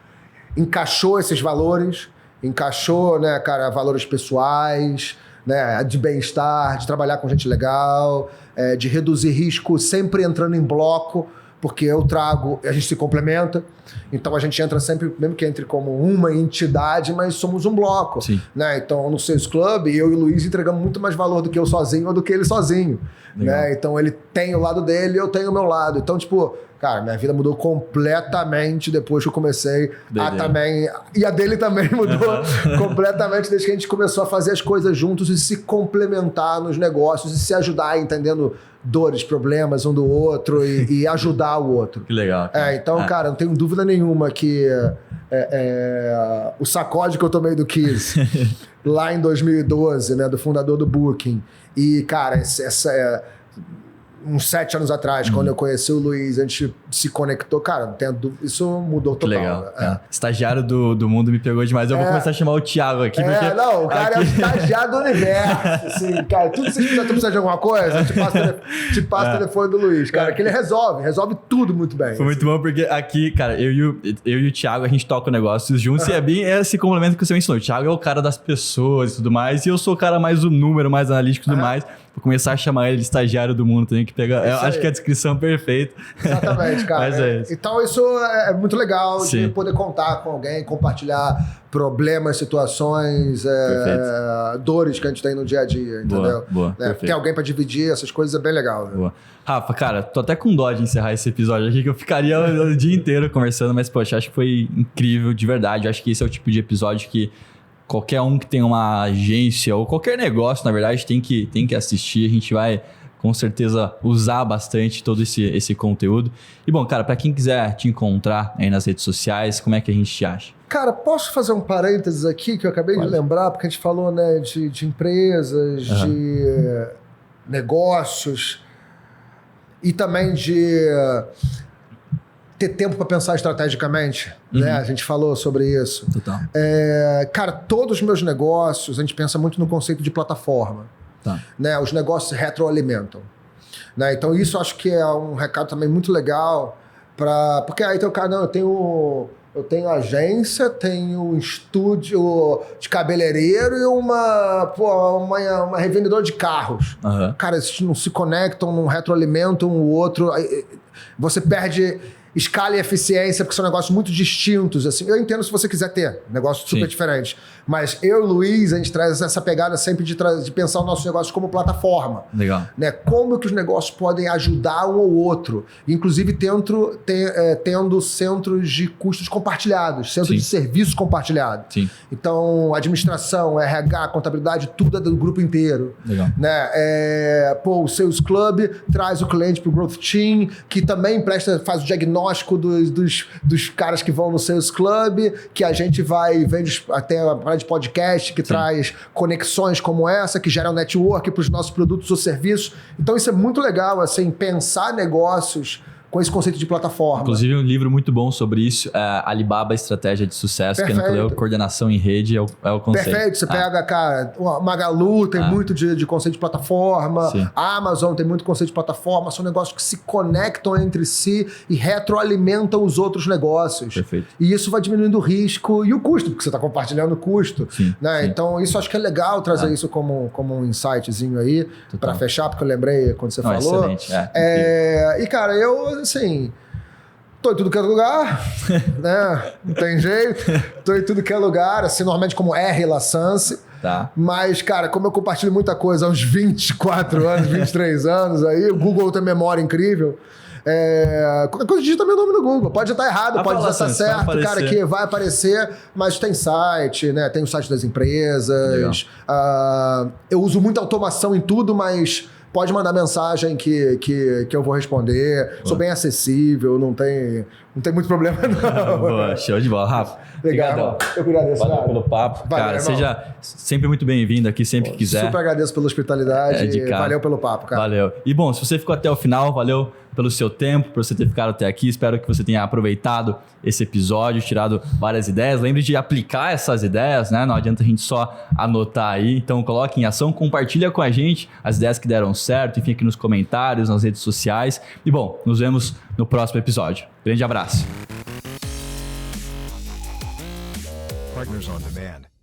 encaixou esses valores, encaixou, né, cara, valores pessoais, né, de bem-estar, de trabalhar com gente legal, de reduzir risco, sempre entrando em bloco, porque eu trago, a gente se complementa, então a gente entra sempre, mesmo que entre como uma entidade, mas somos um bloco. Né? Então no Sales Club, eu e o Luiz entregamos muito mais valor do que eu sozinho ou do que ele sozinho. Né? Então ele tem o lado dele e eu tenho o meu lado. Então, tipo, cara, minha vida mudou completamente depois que eu comecei a também... E a dele também mudou completamente desde que a gente começou a fazer as coisas juntos e se complementar nos negócios e se ajudar, entendendo dores, problemas um do outro e ajudar o outro. Que legal. Cara. Então, cara, não tenho dúvida nenhuma que o sacode que eu tomei do Kiss lá em 2012, né, do fundador do Booking, e, cara, uns 7 anos atrás, quando eu conheci o Luiz, a gente se conectou, cara, não tenho dúvida, isso mudou total. Que legal. Estagiário do mundo me pegou demais. Eu vou começar a chamar o Thiago aqui. Porque não, o cara é o estagiário do universo. Assim, cara, tudo que você precisa de alguma coisa, te passa o telefone do Luiz, cara, que ele resolve tudo muito bem. Foi muito bom, porque aqui, cara, eu e o Thiago, a gente toca o negócio juntos e é bem esse complemento que você me ensinou. O Thiago é o cara das pessoas e tudo mais, e eu sou o cara mais do número, mais analítico e tudo mais. Vou começar a chamar ele de estagiário do mundo, tenho que pegar. Eu acho que é a descrição perfeita. Exatamente, cara. Mas então isso é muito legal de poder contar com alguém, compartilhar problemas, situações, dores que a gente tem no dia a dia, entendeu? Boa, ter alguém pra dividir essas coisas é bem legal. Né? Boa. Rafa, cara, tô até com dó de encerrar esse episódio aqui, que eu ficaria o dia inteiro conversando, mas, poxa, acho que foi incrível, de verdade. Eu acho que esse é o tipo de episódio que qualquer um que tem uma agência ou qualquer negócio, na verdade, tem que assistir. A gente vai, com certeza, usar bastante todo esse conteúdo. E, bom, cara, para quem quiser te encontrar aí nas redes sociais, como é que a gente te acha? Cara, posso fazer um parênteses aqui que eu acabei de lembrar, porque a gente falou, né, de empresas, de negócios e também de ter tempo para pensar estrategicamente, né? A gente falou sobre isso. Total. Cara, todos os meus negócios, a gente pensa muito no conceito de plataforma. Né? Os negócios se retroalimentam. Né? Então isso acho que é um recado também muito legal, porque aí tem o cara, não, eu tenho Eu tenho agência, tenho um estúdio de cabeleireiro e uma revendedora de carros. Uhum. Cara, esses não se conectam, não retroalimentam um o outro. Você perde escala e eficiência, porque são negócios muito distintos. Assim. Eu entendo se você quiser ter negócios super diferentes. Mas eu e o Luiz, a gente traz essa pegada sempre de pensar o nosso negócio como plataforma. Legal. Né? Como que os negócios podem ajudar um ao outro. Inclusive tendo centros de custos compartilhados, centros de serviços compartilhados. Sim. Então, administração, RH, contabilidade, tudo é do grupo inteiro. Legal. Né? O Sales Club traz o cliente para o Growth Team, que também faz o diagnóstico dos caras que vão no Sales Club, que a gente vende até a parada de podcast, que traz conexões como essa, que geram network para os nossos produtos ou serviços. Então isso é muito legal, assim, pensar negócios com esse conceito de plataforma. Inclusive um livro muito bom sobre isso, Alibaba Estratégia de Sucesso, Perfeito. que é coordenação em rede, é o conceito. Perfeito, você pega, cara, o Magalu tem muito de conceito de plataforma, Sim. a Amazon tem muito conceito de plataforma, são negócios que se conectam entre si e retroalimentam os outros negócios. Perfeito. E isso vai diminuindo o risco e o custo, porque você está compartilhando o custo. Sim, né? sim. Então isso acho que é legal trazer isso como um insightzinho aí, para fechar, porque eu lembrei quando você falou. Excelente. E cara, eu assim... Tô em tudo que é lugar, né? Não tem jeito. Tô em tudo que é lugar, assim, normalmente como R-Laçance. Tá. Mas, cara, como eu compartilho muita coisa há uns 24 anos, 23 anos aí, o Google tem memória incrível. Qualquer coisa digita meu nome no Google. Pode estar errado, pode estar certo, cara, que vai aparecer, mas tem site, né? Tem o site das empresas. Eu uso muita automação em tudo, mas... Pode mandar mensagem que eu vou responder. Boa. Sou bem acessível, não tem muito problema, não. Boa, show de bola, Rafa. Legal. Eu agradeço. Valeu pelo papo. Valeu, cara, irmão. Seja sempre muito bem-vindo aqui, sempre que quiser. Super agradeço pela hospitalidade. Valeu pelo papo, cara. Valeu. E bom, se você ficou até o final, valeu pelo seu tempo, por você ter ficado até aqui. Espero que você tenha aproveitado esse episódio, tirado várias ideias. Lembre de aplicar essas ideias, né? Não adianta a gente só anotar aí. Então coloque em ação, compartilha com a gente as ideias que deram certo, enfim, aqui nos comentários, nas redes sociais. E bom, nos vemos no próximo episódio. Grande abraço. Partners on Demand.